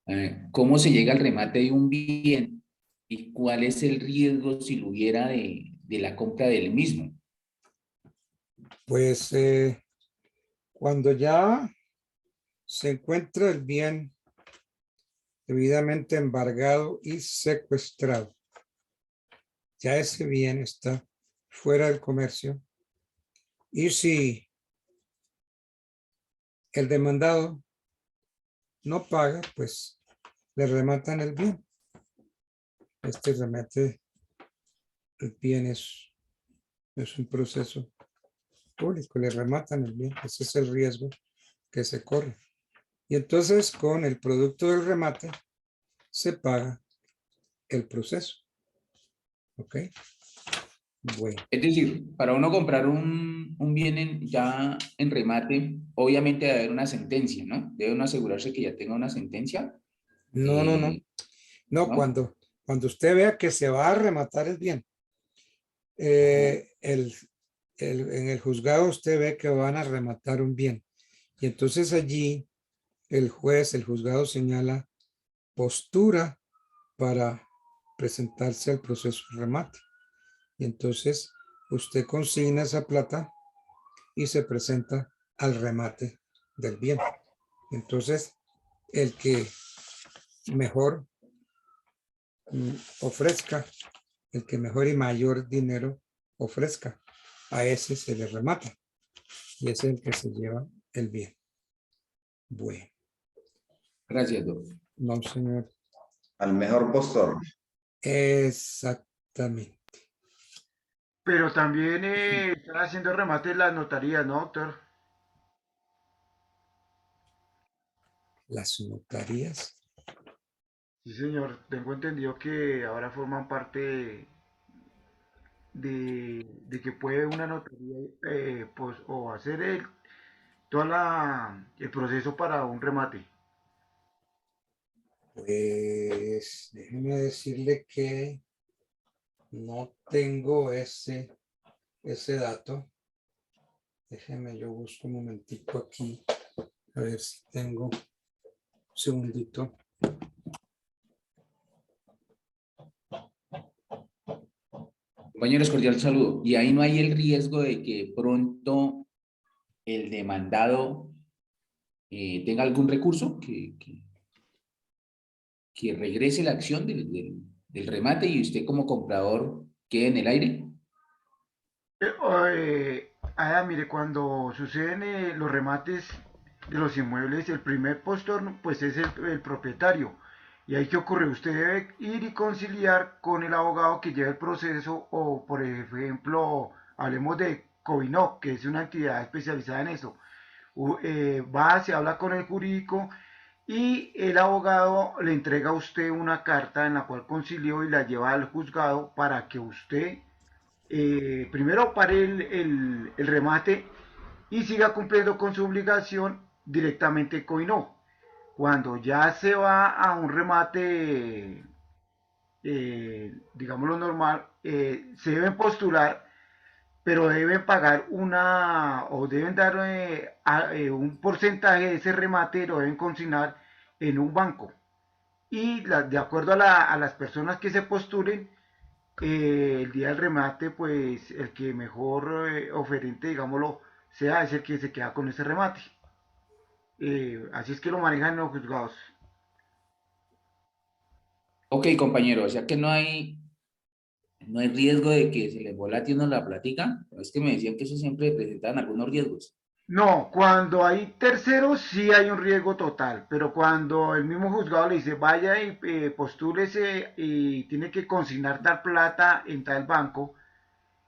a cómo se llega al remate de un bien y cuál es el riesgo si lo hubiera de la compra del mismo. Pues cuando ya se encuentra el bien debidamente embargado y secuestrado, ya ese bien está fuera del comercio. Y si el demandado no paga, pues le rematan el bien. Este remate el bien es un proceso público, le rematan el bien. Ese es el riesgo que se corre. Y entonces con el producto del remate se paga el proceso. ¿Ok? Bueno. Es decir, para uno comprar un bien ya en remate, obviamente debe haber una sentencia, ¿no? Debe uno asegurarse que ya tenga una sentencia. No. No, ¿no? cuando usted vea que se va a rematar el bien, en el juzgado usted ve que van a rematar un bien. Y entonces allí el juez, el juzgado señala postura para presentarse al proceso de remate. Y entonces usted consigna esa plata y se presenta al remate del bien. Entonces, el que mejor ofrezca, el que mejor y mayor dinero ofrezca, a ese se le remata. Y ese es el que se lleva el bien. Bueno. Gracias, doctor. No, señor. Al mejor postor. Exactamente. Pero también están haciendo remates las notarías, ¿no, doctor? Las notarías. Sí, señor. Tengo entendido que ahora forman parte de que puede una notaría pues, o hacer el proceso para un remate. Pues déjeme decirle que no tengo ese dato. Déjeme, yo busco un momentico aquí. A ver si tengo un segundito. Compañeros, cordial saludo. Y ahí no hay el riesgo de que pronto el demandado tenga algún recurso que regrese la acción del remate y usted como comprador quede en el aire? Mire, cuando suceden los remates de los inmuebles, el primer postor pues es el propietario. ¿Y ahí qué ocurre? Usted debe ir y conciliar con el abogado que lleva el proceso, o por ejemplo, hablemos de Covinoc, que es una entidad especializada en eso. Se habla con el jurídico y el abogado le entrega a usted una carta en la cual concilió y la lleva al juzgado para que usted primero pare el remate y siga cumpliendo con su obligación directamente con Coinó. Cuando ya se va a un remate, digámoslo normal, se deben postular, pero deben pagar o deben dar un porcentaje de ese remate, lo deben consignar en un banco. Y de acuerdo a las personas que se postulen, el día del remate, pues el que mejor oferente, digámoslo, sea, es el que se queda con ese remate. Así es que lo manejan los juzgados. Ok, compañero, o sea que no hay riesgo de que se le volate uno la platica. Es que me decían que eso siempre presentaban algunos riesgos. No, cuando hay terceros sí hay un riesgo total, pero cuando el mismo juzgado le dice vaya y postúlese y tiene que consignar tal plata en tal banco,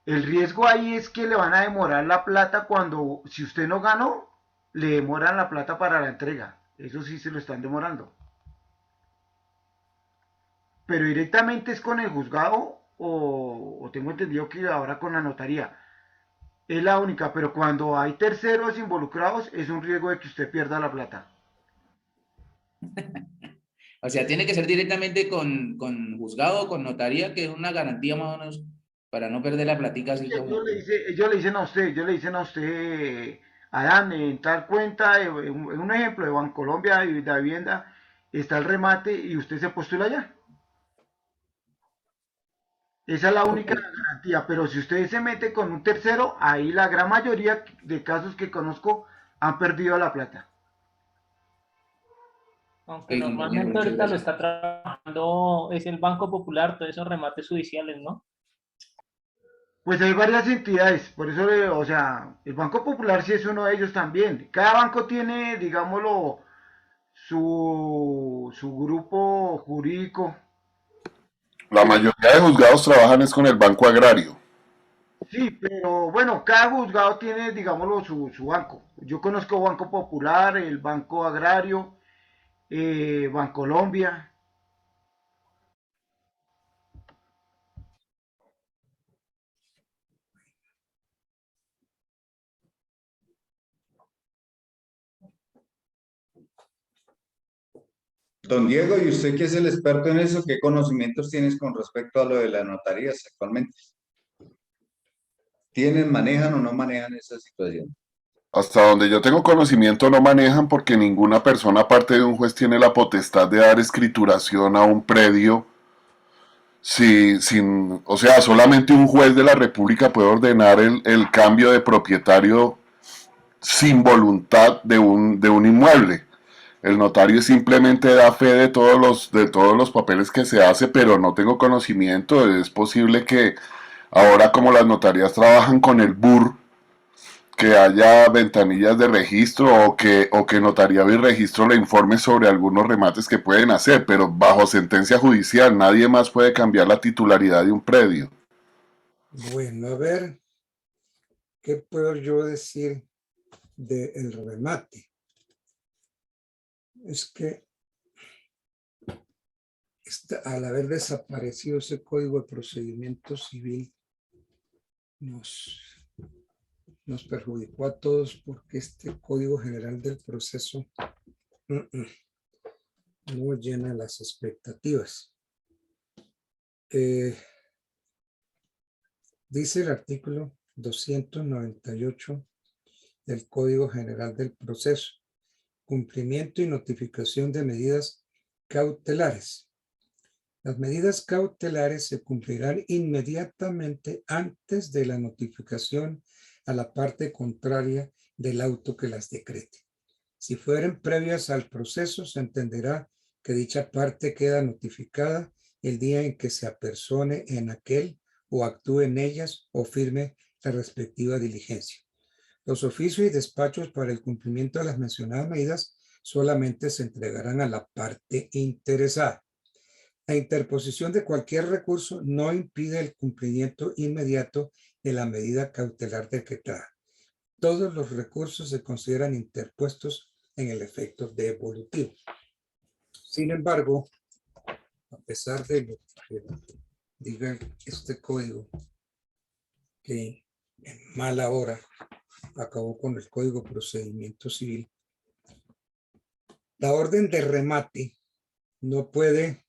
el riesgo ahí es que le van a demorar la plata cuando, si usted no ganó, le demoran la plata para la entrega. Eso sí se lo están demorando. Pero directamente es con el juzgado o tengo entendido que ahora con la notaría. Es la única, pero cuando hay terceros involucrados es un riesgo de que usted pierda la plata. O sea, tiene que ser directamente con juzgado o con notaría, que es una garantía más o menos para no perder la platica así como... Ellos le dicen a usted, Adán, en tal cuenta, en un ejemplo de Bancolombia y de vivienda, está el remate y usted se postula allá. Esa es la única garantía, pero si usted se mete con un tercero, ahí la gran mayoría de casos que conozco han perdido la plata. Aunque Ok, compañero, normalmente muchas ahorita lo gracias. está trabajando, es el Banco Popular, todos esos remates judiciales, ¿no? Pues hay varias entidades, por eso, o sea, el Banco Popular sí es uno de ellos también. Cada banco tiene, digámoslo, su grupo jurídico. La mayoría de juzgados trabajan es con el Banco Agrario. Sí, pero bueno, cada juzgado tiene, digámoslo, su banco. Yo conozco Banco Popular, el Banco Agrario, Bancolombia. Don Diego, ¿y usted que es el experto en eso, qué conocimientos tienes con respecto a lo de las notarías actualmente? ¿Tienen, manejan o no manejan esa situación? Hasta donde yo tengo conocimiento no manejan porque ninguna persona aparte de un juez tiene la potestad de dar escrituración a un predio. O sea, solamente un juez de la República puede ordenar el cambio de propietario sin voluntad de un inmueble. El notario simplemente da fe de todos los papeles que se hace, pero no tengo conocimiento. Es posible que ahora, como las notarías trabajan con el BUR, que haya ventanillas de registro o que notariado y registro le informe sobre algunos remates que pueden hacer, pero bajo sentencia judicial nadie más puede cambiar la titularidad de un predio. Bueno, a ver, ¿qué puedo yo decir del remate? Es que al haber desaparecido ese código de procedimiento civil, nos perjudicó a todos porque este Código General del Proceso no llena las expectativas. Dice el artículo 298 del Código General del Proceso: cumplimiento y notificación de medidas cautelares. Las medidas cautelares se cumplirán inmediatamente antes de la notificación a la parte contraria del auto que las decrete. Si fueren previas al proceso, se entenderá que dicha parte queda notificada el día en que se apersone en aquel o actúe en ellas o firme la respectiva diligencia. Los oficios y despachos para el cumplimiento de las mencionadas medidas solamente se entregarán a la parte interesada. La interposición de cualquier recurso no impide el cumplimiento inmediato de la medida cautelar decretada. Todos los recursos se consideran interpuestos en el efecto devolutivo. Sin embargo, a pesar de lo que diga este código, que en mala hora acabó con el Código de Procedimiento Civil, la orden de remate no puede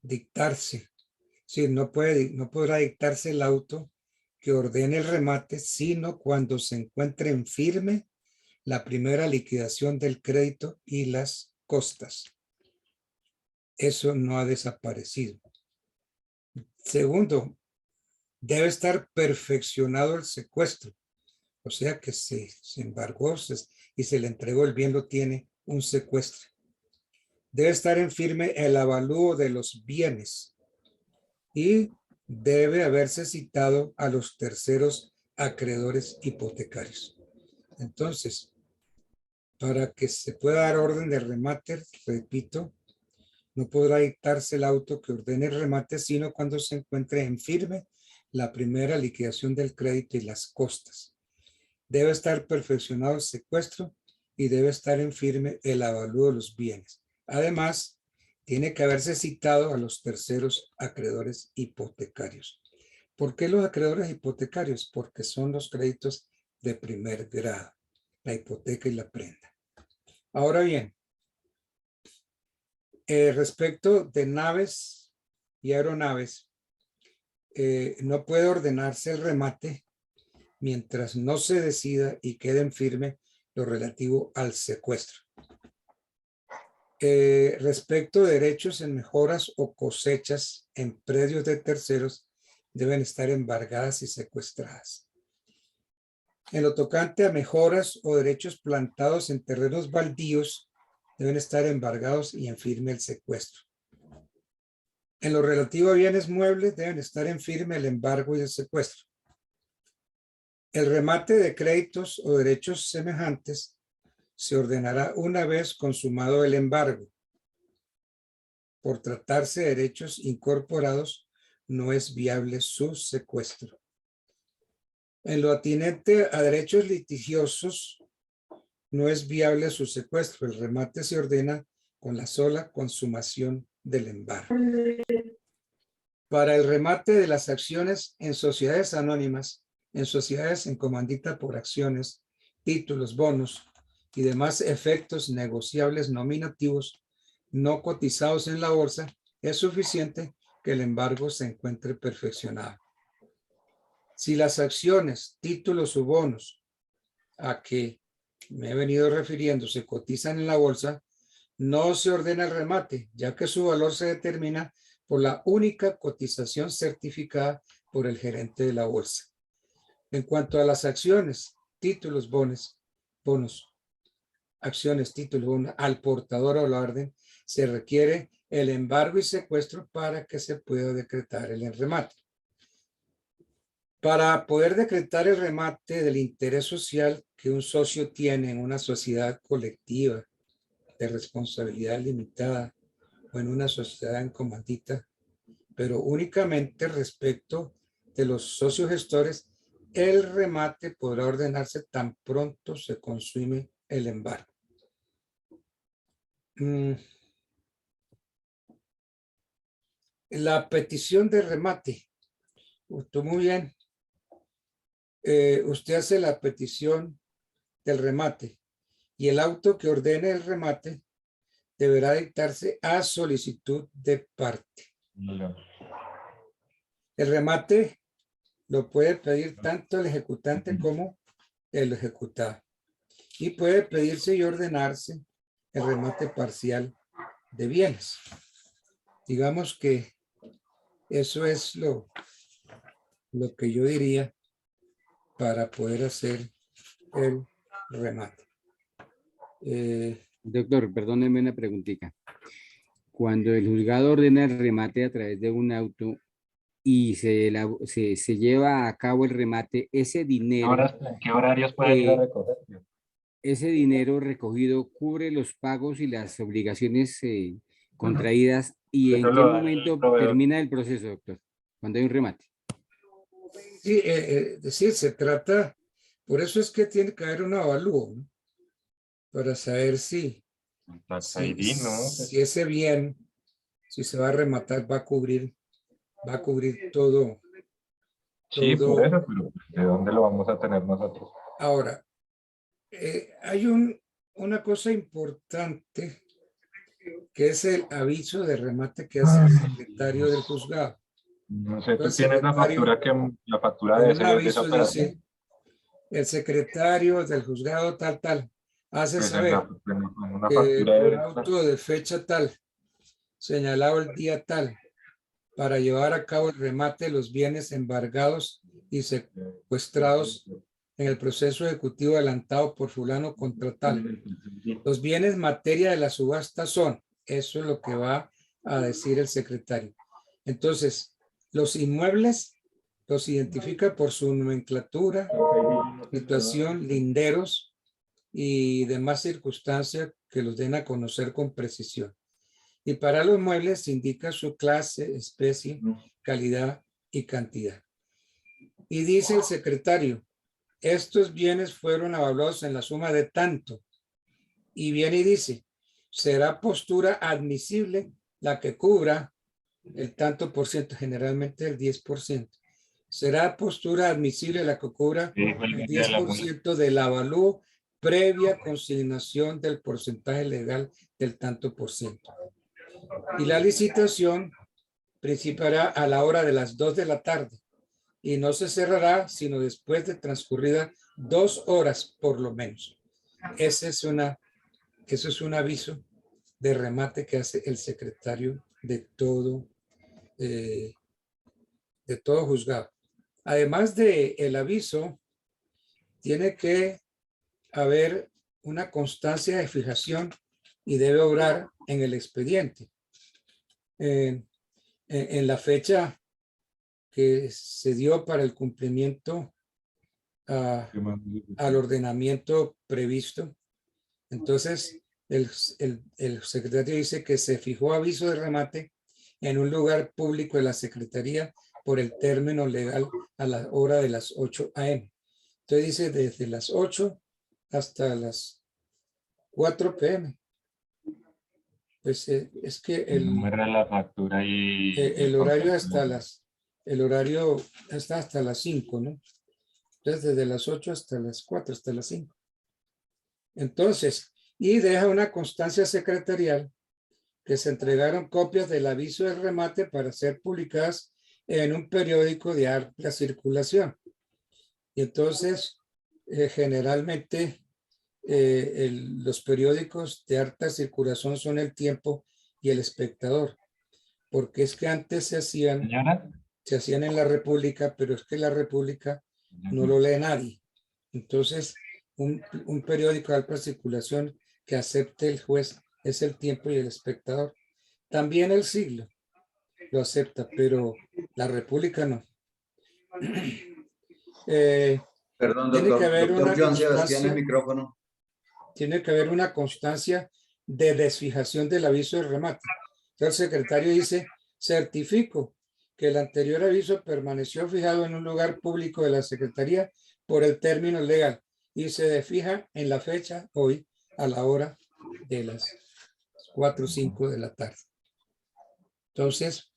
dictarse, sí, no podrá dictarse el auto que ordene el remate, sino cuando se encuentre en firme la primera liquidación del crédito y las costas. Eso no ha desaparecido. Segundo, debe estar perfeccionado el secuestro. O sea que se embargó y se le entregó el bien, lo tiene un secuestro. Debe estar en firme el avalúo de los bienes y debe haberse citado a los terceros acreedores hipotecarios. Entonces, para que se pueda dar orden de remate, repito, no podrá dictarse el auto que ordene el remate, sino cuando se encuentre en firme la primera liquidación del crédito y las costas. Debe estar perfeccionado el secuestro y debe estar en firme el avalúo de los bienes. Además, tiene que haberse citado a los terceros acreedores hipotecarios. ¿Por qué los acreedores hipotecarios? Porque son los créditos de primer grado, la hipoteca y la prenda. Ahora bien, respecto de naves y aeronaves, no puede ordenarse el remate mientras no se decida y quede en firme lo relativo al secuestro. Respecto de derechos en mejoras o cosechas en predios de terceros, deben estar embargadas y secuestradas. En lo tocante a mejoras o derechos plantados en terrenos baldíos, deben estar embargados y en firme el secuestro. En lo relativo a bienes muebles, deben estar en firme el embargo y el secuestro. El remate de créditos o derechos semejantes se ordenará una vez consumado el embargo. Por tratarse de derechos incorporados, no es viable su secuestro. En lo atinente a derechos litigiosos, no es viable su secuestro. El remate se ordena con la sola consumación del embargo. Para el remate de las acciones en sociedades anónimas, en sociedades en comandita por acciones, títulos, bonos y demás efectos negociables nominativos no cotizados en la bolsa, es suficiente que el embargo se encuentre perfeccionado. Si las acciones, títulos o bonos a que me he venido refiriendo se cotizan en la bolsa, no se ordena el remate, ya que su valor se determina por la única cotización certificada por el gerente de la bolsa. En cuanto a las acciones, títulos, bonos, acciones, títulos, bonos, al portador o la orden, se requiere el embargo y secuestro para que se pueda decretar el remate. Para poder decretar el remate del interés social que un socio tiene en una sociedad colectiva de responsabilidad limitada o en una sociedad en comandita, pero únicamente respecto de los socios gestores, el remate podrá ordenarse tan pronto se consume el embargo. La petición de remate. Muy bien. Usted hace la petición del remate y el auto que ordene el remate deberá dictarse a solicitud de parte. El remate lo puede pedir tanto el ejecutante como el ejecutado y puede pedirse y ordenarse el remate parcial de bienes. Digamos que eso es lo que yo diría para poder hacer el remate. Doctor, perdóneme una preguntita. Cuando el juzgado ordena el remate a través de un auto y se lleva a cabo el remate, ese dinero, ¿En qué horarios pueden ir a recoger? ese dinero recogido cubre los pagos y las obligaciones contraídas, ¿y en Eso qué lo da el momento proveedor. termina el proceso, doctor? Cuando hay un remate. Sí, es decir, se trata, por eso es que tiene que haber un avalúo, ¿no? Para saber si ese bien, si se va a rematar, va a cubrir todo. Sí, por eso, pero ¿de dónde lo vamos a tener nosotros? Ahora, hay una cosa importante que es el aviso de remate que hace el secretario del juzgado. No sé, tú El tienes la factura de un esa aviso operación. dice, el secretario del juzgado tal, hace Pues saber una que factura por de auto de fecha tal, señalado el día tal, para llevar a cabo el remate de los bienes embargados y secuestrados en el proceso ejecutivo adelantado por fulano contra tal. Los bienes materia de la subasta son, eso es lo que va a decir el secretario. Entonces, los inmuebles los identifica por su nomenclatura, situación, linderos y demás circunstancias que los den a conocer con precisión. Y para los muebles indica su clase, especie, calidad y cantidad. Y dice el secretario, estos bienes fueron evaluados en la suma de tanto. Y viene y dice, será postura admisible la que cubra el tanto por ciento, generalmente el 10%. Será postura admisible la que cubra el 10% del avalúo previa consignación del porcentaje legal del tanto por ciento. Y la licitación principiará a la hora de las 2 de la tarde y no se cerrará sino después de transcurridas 2 horas por lo menos. Eso es un aviso de remate que hace el secretario de todo juzgado. Además de el aviso, tiene que haber una constancia de fijación y debe obrar en el expediente. En la fecha que se dio para el cumplimiento al ordenamiento previsto. Entonces, el secretario dice que se fijó aviso de remate en un lugar público de la Secretaría por el término legal a la hora de las 8 a.m. Entonces dice desde las 8 hasta las 4 p.m. Pues es que la factura y el horario está hasta las 5, ¿no? Entonces desde las 8 hasta las 4, hasta las 5. Entonces, y deja una constancia secretarial que se entregaron copias del aviso de remate para ser publicadas en un periódico de amplia circulación. Y entonces, generalmente, los periódicos de alta circulación son El Tiempo y El Espectador, porque es que antes se hacían en la República, pero es que la República no lo lee nadie. Entonces, un periódico de alta circulación que acepte el juez es El Tiempo y El Espectador. También El Siglo lo acepta, pero la República no. Perdón, Tiene que haber doctor una Joan Sebastián, el constancia, micrófono. tiene que haber una constancia de desfijación del aviso de remate. Entonces el secretario dice, certifico que el anterior aviso permaneció fijado en un lugar público de la Secretaría por el término legal y se desfija en la fecha hoy a la hora de las 4 o 5 de la tarde. Entonces,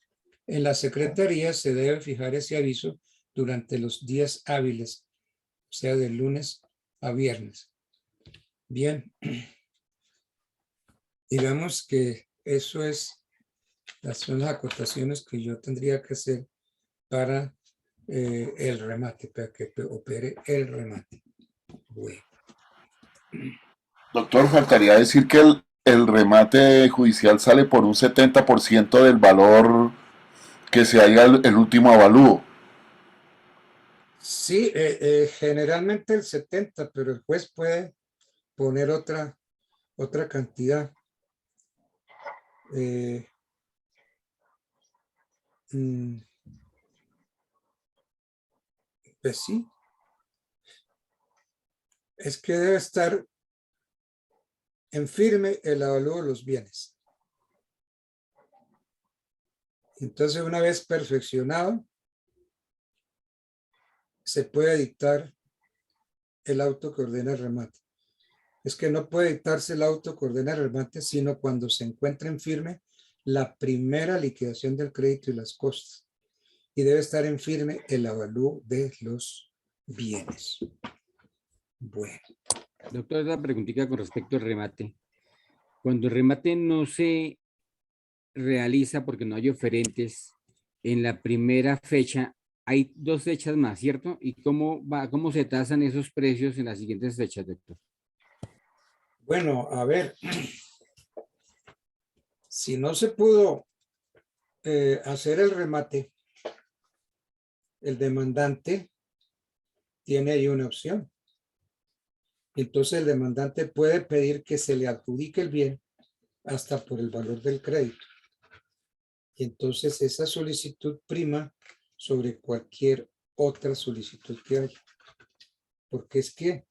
en la Secretaría se debe fijar ese aviso durante los días hábiles, o sea, de lunes a viernes. Bien, digamos que eso son las acotaciones que yo tendría que hacer para el remate, para que opere el remate. Bueno. Doctor, faltaría decir que el remate judicial sale por un 70% del valor que se haya el último avalúo. Sí, generalmente el 70, pero el juez puede poner otra cantidad. Pues sí. Es que debe estar en firme el avalúo de los bienes. Entonces, una vez perfeccionado, se puede dictar el auto que ordena el remate. Es que no puede dictarse el auto que ordena el remate, sino cuando se encuentre en firme la primera liquidación del crédito y las costas. Y debe estar en firme el avalúo de los bienes. Bueno. Doctor, la preguntita con respecto al remate. Cuando el remate no se realiza porque no hay oferentes en la primera fecha, hay 2 fechas más, ¿cierto? ¿Y cómo se tasan esos precios en las siguientes fechas, doctor? Bueno, a ver, si no se pudo hacer el remate, el demandante tiene ahí una opción. Entonces el demandante puede pedir que se le adjudique el bien hasta por el valor del crédito. Y entonces esa solicitud prima sobre cualquier otra solicitud que haya. Porque es que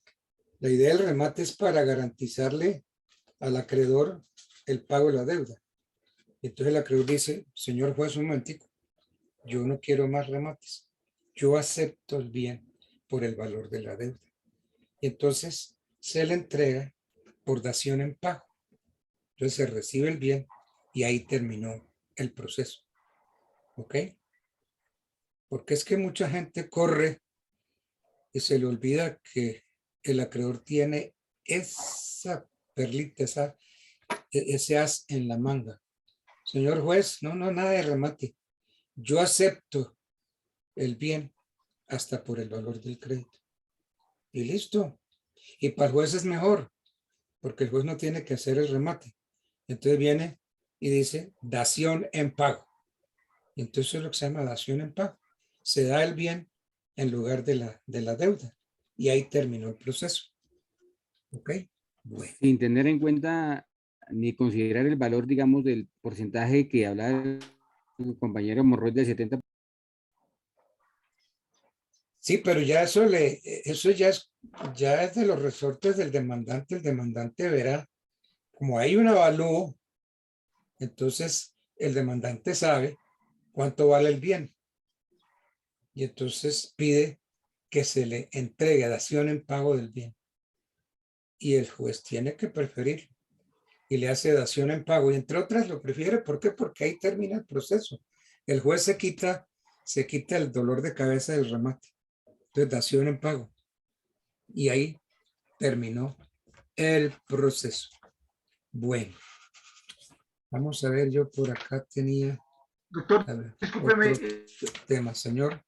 la idea del remate es para garantizarle al acreedor el pago de la deuda. Entonces el acreedor dice, señor juez, un momentico, yo no quiero más remates. Yo acepto el bien por el valor de la deuda. Y entonces se le entrega por dación en pago. Entonces se recibe el bien y ahí terminó el proceso. ¿Ok? Porque es que mucha gente corre y se le olvida que el acreedor tiene esa perlita, ese as en la manga. Señor juez, no, nada de remate. Yo acepto el bien hasta por el valor del crédito. Y listo. Y para el juez es mejor, porque el juez no tiene que hacer el remate. Entonces viene y dice dación en pago. Entonces es lo que se llama dación en pago. Se da el bien en lugar de la deuda. Y ahí terminó el proceso. ¿Ok? Bueno. Sin tener en cuenta ni considerar el valor, digamos, del porcentaje que hablaba el compañero Monroy del 70%. Sí, pero ya eso ya es de los resortes del demandante. El demandante verá, como hay un avalúo, entonces el demandante sabe cuánto vale el bien. Y entonces pide que se le entregue dación en pago del bien. Y el juez tiene que preferir y le hace dación en pago. Y entre otras lo prefiere. ¿Por qué? Porque ahí termina el proceso. El juez se quita el dolor de cabeza del remate. Entonces, dación en pago. Y ahí terminó el proceso. Bueno. Vamos a ver, yo por acá tenía... Doctor, ver, discúlpeme. Tema, señor.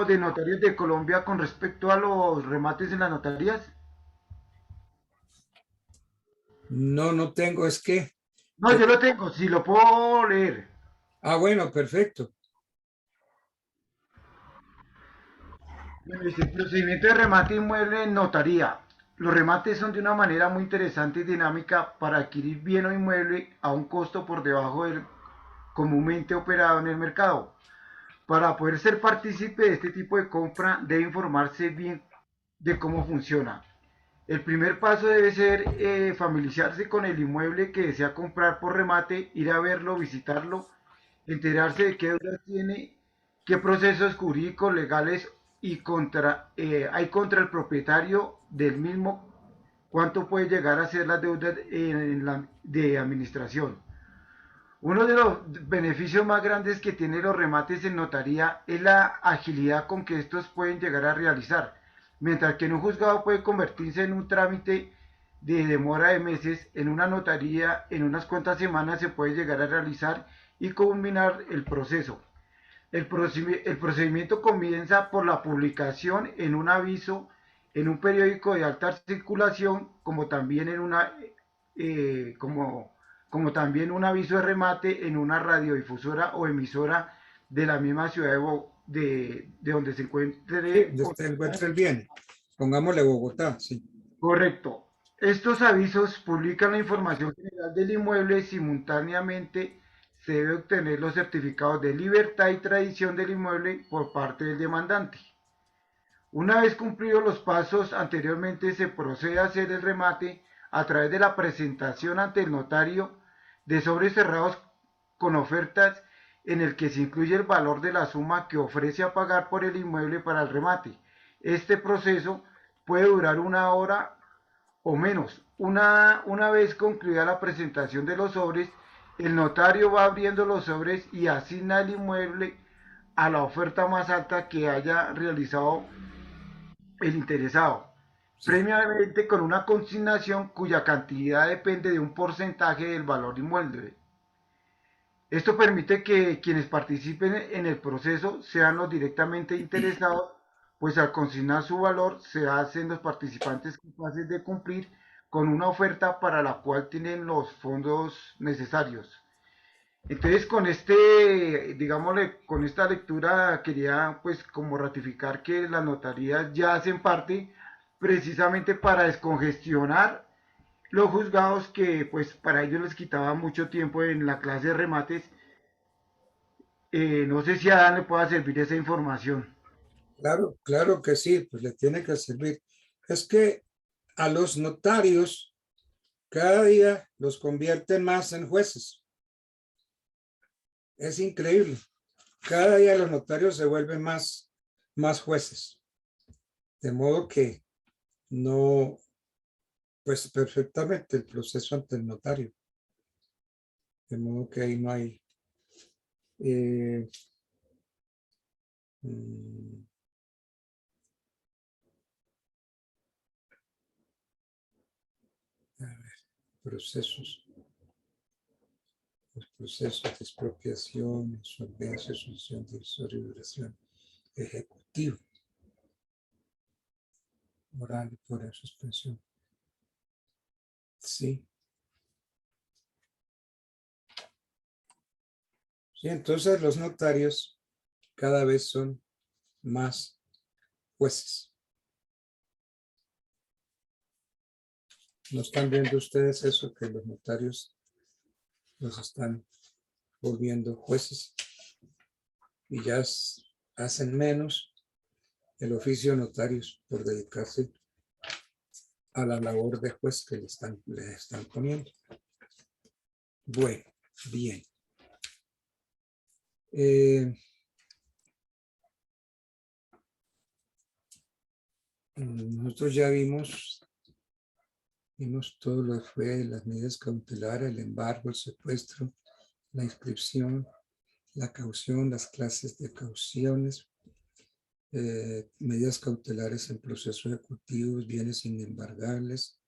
De notarías de Colombia con respecto a los remates en las notarías. No tengo, es que... No, yo lo tengo, si lo puedo leer. Ah, bueno, perfecto. El procedimiento de remate inmueble en notaría. Los remates son de una manera muy interesante y dinámica para adquirir bien o inmueble a un costo por debajo del comúnmente operado en el mercado. Para poder ser partícipe de este tipo de compra, debe informarse bien de cómo funciona. El primer paso debe ser familiarizarse con el inmueble que desea comprar por remate, ir a verlo, visitarlo, enterarse de qué deudas tiene, qué procesos jurídicos, legales y hay contra el propietario del mismo, cuánto puede llegar a ser las deudas de administración. Uno de los beneficios más grandes que tienen los remates en notaría es la agilidad con que estos pueden llegar a realizar, mientras que en un juzgado puede convertirse en un trámite de demora de meses. En una notaría en unas cuantas semanas se puede llegar a realizar y culminar el proceso. El procedimiento comienza por la publicación en un aviso en un periódico de alta circulación, como también en como también un aviso de remate en una radiodifusora o emisora de la misma ciudad de donde se encuentre. Sí, donde se encuentre el bien. Pongámosle Bogotá, sí. Correcto. Estos avisos publican la información general del inmueble. Simultáneamente se debe obtener los certificados de libertad y tradición del inmueble por parte del demandante. Una vez cumplidos los pasos anteriormente, se procede a hacer el remate a través de la presentación ante el notario de sobres cerrados con ofertas en el que se incluye el valor de la suma que ofrece a pagar por el inmueble para el remate. Este proceso puede durar 1 hora o menos. Una vez concluida la presentación de los sobres, el notario va abriendo los sobres y asigna el inmueble a la oferta más alta que haya realizado el interesado, previamente con una consignación cuya cantidad depende de un porcentaje del valor inmueble. Esto permite que quienes participen en el proceso sean los directamente interesados, pues al consignar su valor se hacen los participantes capaces de cumplir con una oferta para la cual tienen los fondos necesarios. Entonces digámosle, con esta lectura quería pues como ratificar que las notarías ya hacen parte precisamente para descongestionar los juzgados, que pues para ellos les quitaba mucho tiempo en la clase de remates. No sé si a Adán le pueda servir esa información. Claro, claro que sí, pues le tiene que servir. Es que a los notarios cada día los convierten más en jueces. Es increíble. Cada día los notarios se vuelven más jueces. De modo que no, pues perfectamente el proceso ante el notario. De modo que ahí no hay... a ver, procesos. Los procesos de expropiación, insolvencia, solución divisoria y duración ejecutivo, moral y por suspensión. Sí. Sí, entonces los notarios cada vez son más jueces. ¿No están viendo ustedes eso, que los notarios los están volviendo jueces y ya hacen menos el oficio de notarios por dedicarse a la labor de juez que le están poniendo? Bueno, bien. Nosotros ya vimos todo lo que fue las medidas cautelares, el embargo, el secuestro, la inscripción, la caución, las clases de cauciones, medidas cautelares en procesos ejecutivos, bienes inembargables,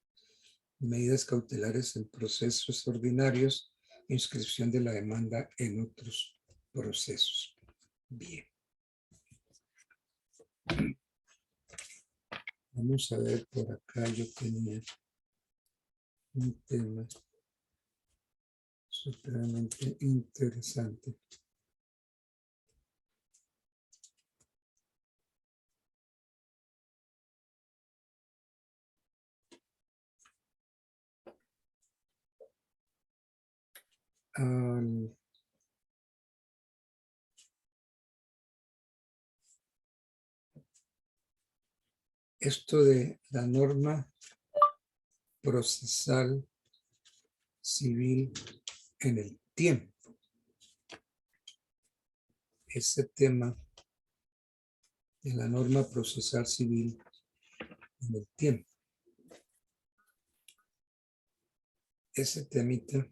medidas cautelares en procesos ordinarios, inscripción de la demanda en otros procesos. Bien. Vamos a ver por acá, yo tenía un tema supremamente interesante. Esto de la norma procesal civil en el tiempo. Ese tema de la norma procesal civil en el tiempo. Ese temita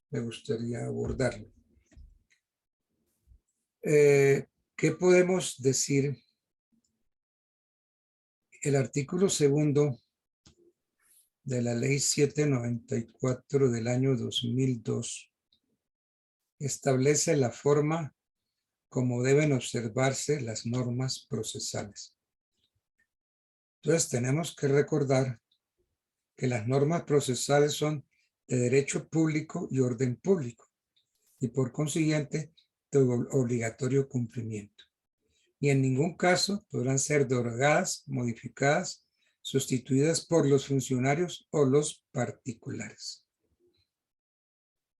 me gustaría abordarlo. ¿Qué podemos decir? El artículo 2 de la ley 794 del año 2002 establece la forma como deben observarse las normas procesales. Entonces tenemos que recordar que las normas procesales son de derecho público y orden público y por consiguiente de obligatorio cumplimiento. Y en ningún caso podrán ser derogadas, modificadas, sustituidas por los funcionarios o los particulares.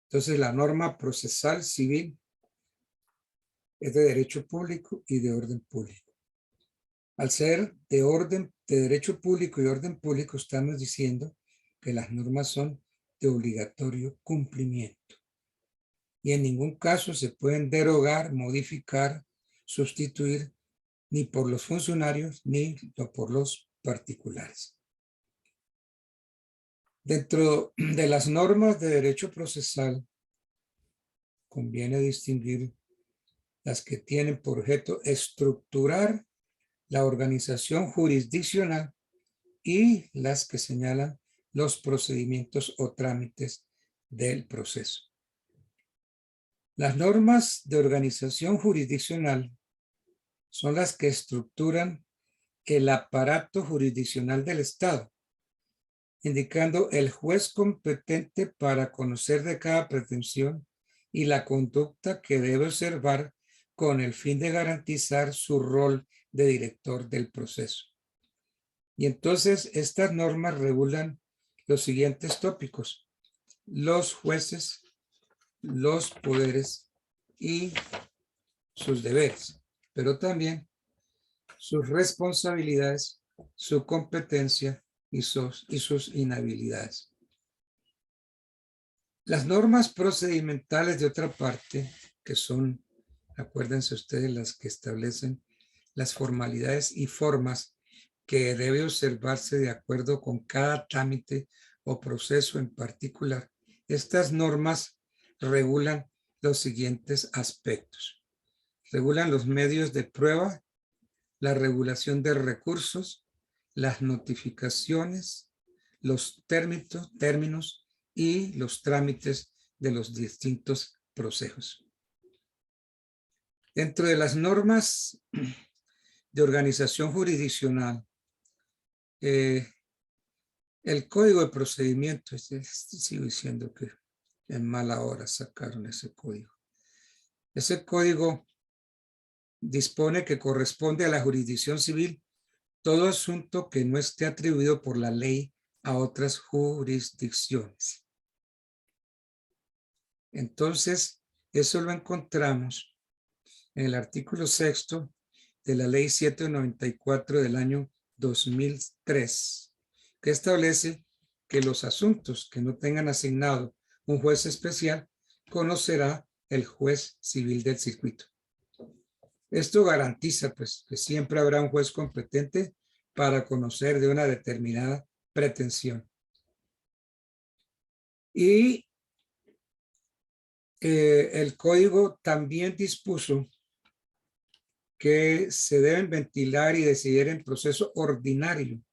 Entonces, la norma procesal civil es de derecho público y de orden público. Al ser de derecho público y orden público, estamos diciendo que las normas son de obligatorio cumplimiento. Y en ningún caso se pueden derogar, modificar, sustituir ni por los funcionarios ni por los particulares. Dentro de las normas de derecho procesal, conviene distinguir las que tienen por objeto estructurar la organización jurisdiccional y las que señalan los procedimientos o trámites del proceso. Las normas de organización jurisdiccional son las que estructuran el aparato jurisdiccional del Estado, indicando el juez competente para conocer de cada pretensión y la conducta que debe observar con el fin de garantizar su rol de director del proceso. Y entonces estas normas regulan los siguientes tópicos: los jueces, los poderes y sus deberes, pero también sus responsabilidades, su competencia y sus inhabilidades. Las normas procedimentales, de otra parte, que son, acuérdense ustedes, las que establecen las formalidades y formas que debe observarse de acuerdo con cada trámite o proceso en particular. Estas normas regulan los siguientes aspectos. Regulan los medios de prueba, la regulación de recursos, las notificaciones, los términos y los trámites de los distintos procesos. Dentro de las normas de organización jurisdiccional, el Código de Procedimiento, sigo diciendo que en mala hora sacaron ese código. Ese código dispone que corresponde a la jurisdicción civil todo asunto que no esté atribuido por la ley a otras jurisdicciones. Entonces, eso lo encontramos en el artículo 6º de la ley 794 del año 2003, que establece que los asuntos que no tengan asignado un juez especial conocerá el juez civil del circuito. Esto garantiza, pues, que siempre habrá un juez competente para conocer de una determinada pretensión. Y el código también dispuso que se deben ventilar y decidir en proceso ordinario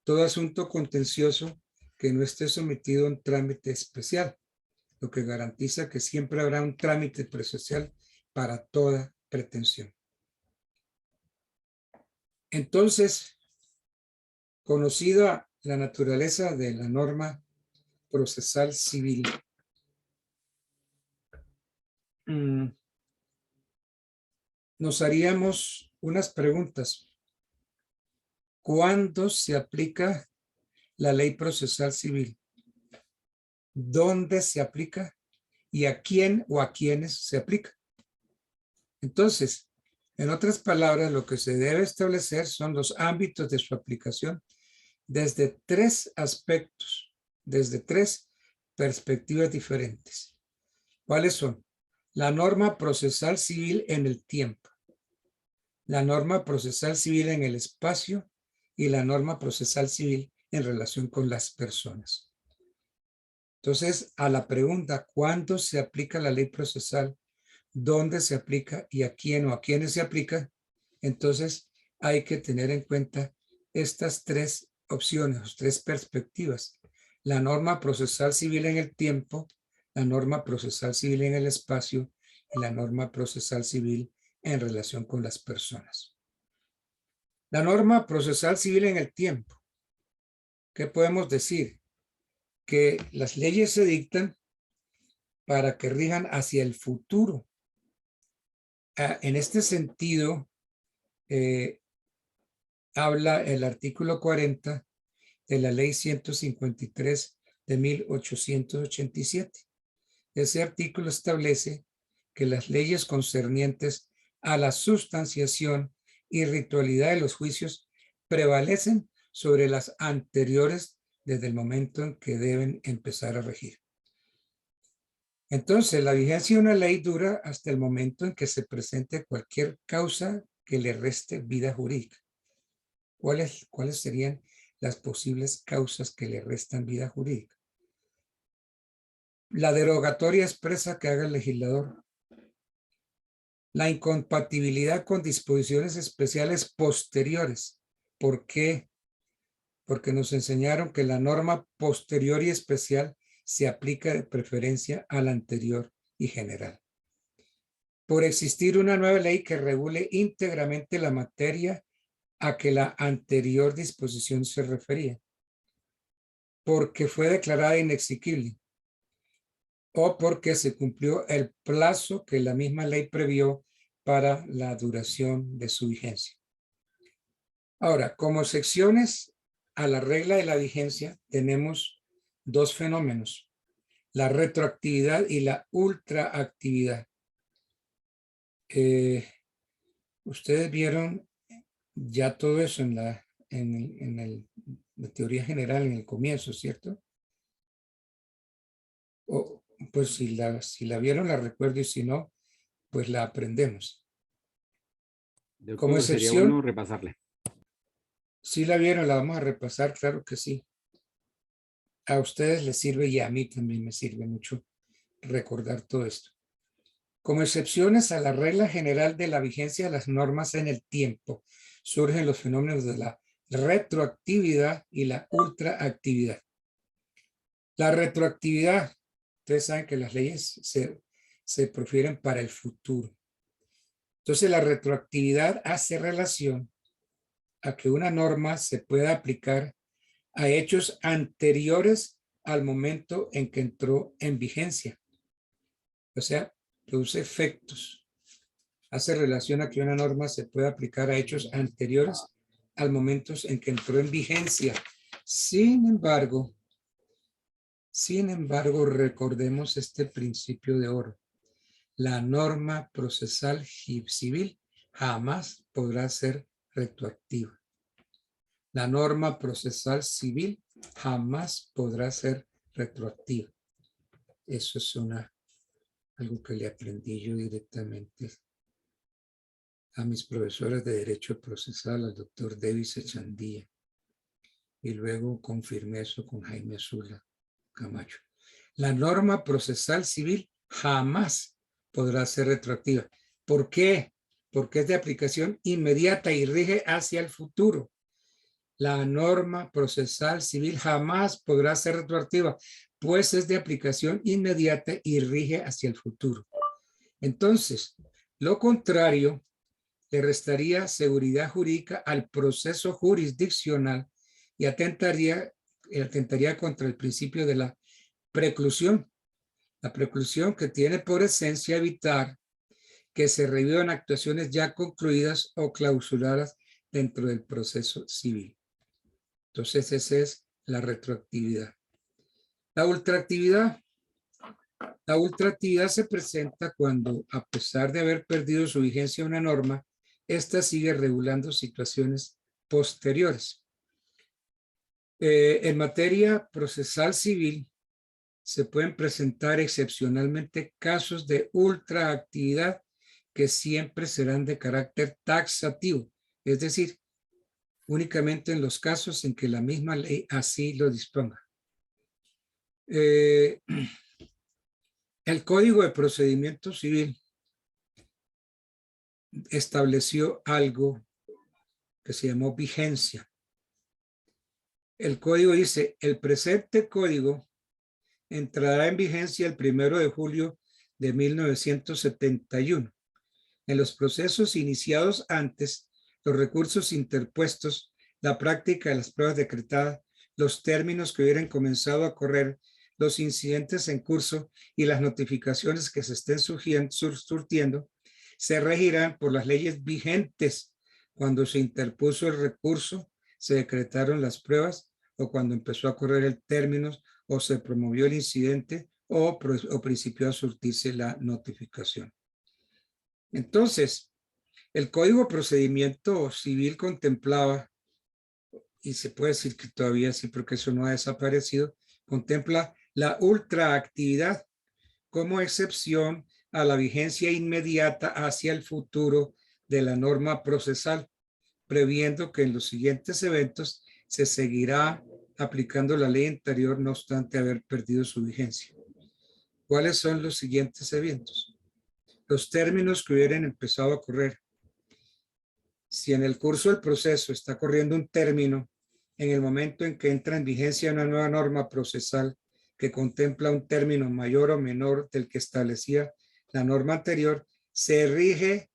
todo asunto contencioso que no esté sometido a un trámite especial, lo que garantiza que siempre habrá un trámite procesal para toda pretensión. Entonces, conocida la naturaleza de la norma procesal civil, nos haríamos unas preguntas. ¿Cuándo se aplica la ley procesal civil? ¿Dónde se aplica? ¿Y a quién o a quiénes se aplica? Entonces, en otras palabras, lo que se debe establecer son los ámbitos de su aplicación desde tres aspectos, desde tres perspectivas diferentes. ¿Cuáles son? La norma procesal civil en el tiempo, la norma procesal civil en el espacio y la norma procesal civil en relación con las personas. Entonces, a la pregunta, ¿cuándo se aplica la ley procesal? ¿Dónde se aplica? ¿Y a quién o a quiénes se aplica? Entonces, hay que tener en cuenta estas tres opciones, tres perspectivas. La norma procesal civil en el tiempo, la norma procesal civil en el espacio y la norma procesal civil en relación con las personas. La norma procesal civil en el tiempo. ¿Qué podemos decir? Que las leyes se dictan para que rijan hacia el futuro. En este sentido, habla el artículo 40 de la ley 153 de 1887. Ese artículo establece que las leyes concernientes a la sustanciación y ritualidad de los juicios prevalecen sobre las anteriores desde el momento en que deben empezar a regir. Entonces, la vigencia de una ley dura hasta el momento en que se presente cualquier causa que le reste vida jurídica. ¿Cuáles serían las posibles causas que le restan vida jurídica? La derogatoria expresa que haga el legislador. La incompatibilidad con disposiciones especiales posteriores. ¿Por qué? Porque nos enseñaron que la norma posterior y especial se aplica de preferencia a la anterior y general. Por existir una nueva ley que regule íntegramente la materia a que la anterior disposición se refería. Porque fue declarada inexequible. O porque se cumplió el plazo que la misma ley previó para la duración de su vigencia. Ahora, como excepciones a la regla de la vigencia, tenemos dos fenómenos, la retroactividad y la ultraactividad. Ustedes vieron ya todo eso en la teoría general en el comienzo, ¿cierto? Pues si la vieron la recuerdo y si no, pues la aprendemos. Doctor, Como sería excepción, bueno repasarle. si la vieron, la vamos a repasar, claro que sí. A ustedes les sirve y a mí también me sirve mucho recordar todo esto. Como excepciones a la regla general de la vigencia de las normas en el tiempo, surgen los fenómenos de la retroactividad y la ultraactividad. La retroactividad, ustedes saben que las leyes se profieren para el futuro. Entonces la retroactividad hace relación a que una norma se pueda aplicar a hechos anteriores al momento en que entró en vigencia. O sea, produce efectos. Hace relación a que una norma se pueda aplicar a hechos anteriores al momento en que entró en vigencia. Sin embargo, recordemos este principio de oro. La norma procesal civil jamás podrá ser retroactiva. La norma procesal civil jamás podrá ser retroactiva. Eso es algo que le aprendí yo directamente a mis profesores de Derecho Procesal, al doctor Davis Echandía. Y luego confirmé eso con Jaime Zula Camacho. La norma procesal civil jamás podrá ser retroactiva. ¿Por qué? Porque es de aplicación inmediata y rige hacia el futuro. La norma procesal civil jamás podrá ser retroactiva, pues es de aplicación inmediata y rige hacia el futuro. Entonces, lo contrario le restaría seguridad jurídica al proceso jurisdiccional y atentaría contra el principio de la preclusión. La preclusión que tiene por esencia evitar que se revivan actuaciones ya concluidas o clausuradas dentro del proceso civil. Entonces, esa es la retroactividad. La ultraactividad. La ultraactividad se presenta cuando, a pesar de haber perdido su vigencia una norma, ésta sigue regulando situaciones posteriores. En materia procesal civil, se pueden presentar excepcionalmente casos de ultraactividad que siempre serán de carácter taxativo, es decir, únicamente en los casos en que la misma ley así lo disponga. El Código de Procedimiento Civil estableció algo que se llamó vigencia. El código dice, el presente código entrará en vigencia el 1 de julio de 1971. En los procesos iniciados antes, los recursos interpuestos, la práctica de las pruebas decretadas, los términos que hubieran comenzado a correr, los incidentes en curso y las notificaciones que se estén surtiendo, se regirán por las leyes vigentes cuando se interpuso el recurso, se decretaron las pruebas o cuando empezó a correr el término o se promovió el incidente o principió a surtirse la notificación. Entonces, el Código de Procedimiento Civil contemplaba, y se puede decir que todavía sí porque eso no ha desaparecido, contempla la ultraactividad como excepción a la vigencia inmediata hacia el futuro de la norma procesal, previendo que en los siguientes eventos se seguirá aplicando la ley anterior, no obstante haber perdido su vigencia. ¿Cuáles son los siguientes eventos? Los términos que hubieran empezado a correr. Si en el curso del proceso está corriendo un término, en el momento en que entra en vigencia una nueva norma procesal que contempla un término mayor o menor del que establecía la norma anterior, se rige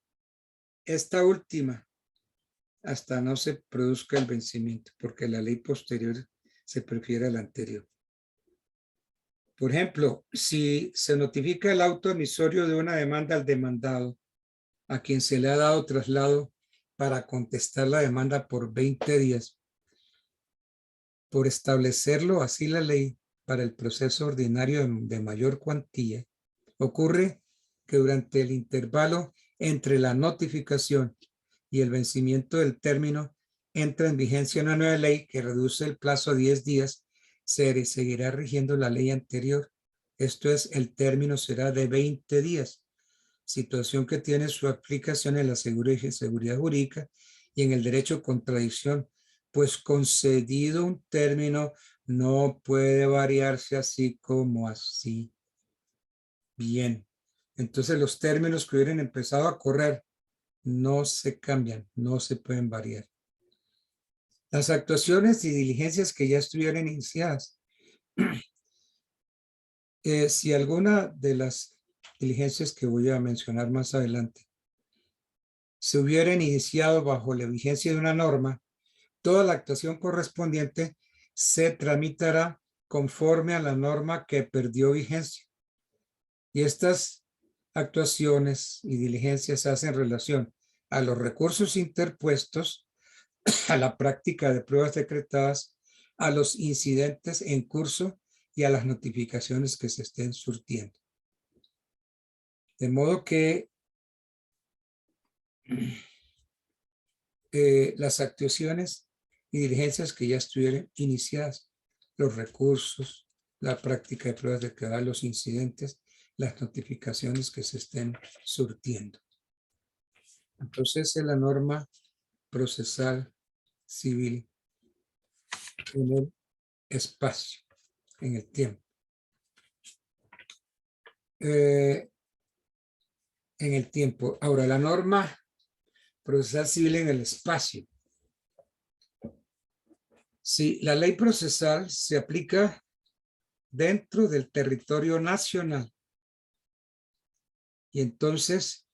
esta última hasta no se produzca el vencimiento, porque la ley posterior se prefiere a la anterior. Por ejemplo, si se notifica el auto emisorio de una demanda al demandado, a quien se le ha dado traslado para contestar la demanda por 20 días, por establecerlo así la ley para el proceso ordinario de mayor cuantía, ocurre que durante el intervalo entre la notificación y el vencimiento del término entra en vigencia una nueva ley que reduce el plazo a 10 días, se seguirá rigiendo la ley anterior. Esto es, el término será de 20 días, situación que tiene su aplicación en la seguridad jurídica y en el derecho de contradicción, pues concedido un término no puede variarse así como así. Bien, entonces los términos que hubieran empezado a correr no se cambian, no se pueden variar. Las actuaciones y diligencias que ya estuvieran iniciadas. Si alguna de las diligencias que voy a mencionar más adelante se hubieran iniciado bajo la vigencia de una norma, toda la actuación correspondiente se tramitará conforme a la norma que perdió vigencia. Y estas actuaciones y diligencias hacen relación a los recursos interpuestos, a la práctica de pruebas decretadas, a los incidentes en curso y a las notificaciones que se estén surtiendo. De modo que las actuaciones y diligencias que ya estuvieran iniciadas, los recursos, la práctica de pruebas decretadas, los incidentes, las notificaciones que se estén surtiendo. Entonces, es la norma procesal civil en el espacio, en el tiempo. En el tiempo. Ahora, la norma procesal civil en el espacio. Si la ley procesal se aplica dentro del territorio nacional, y entonces,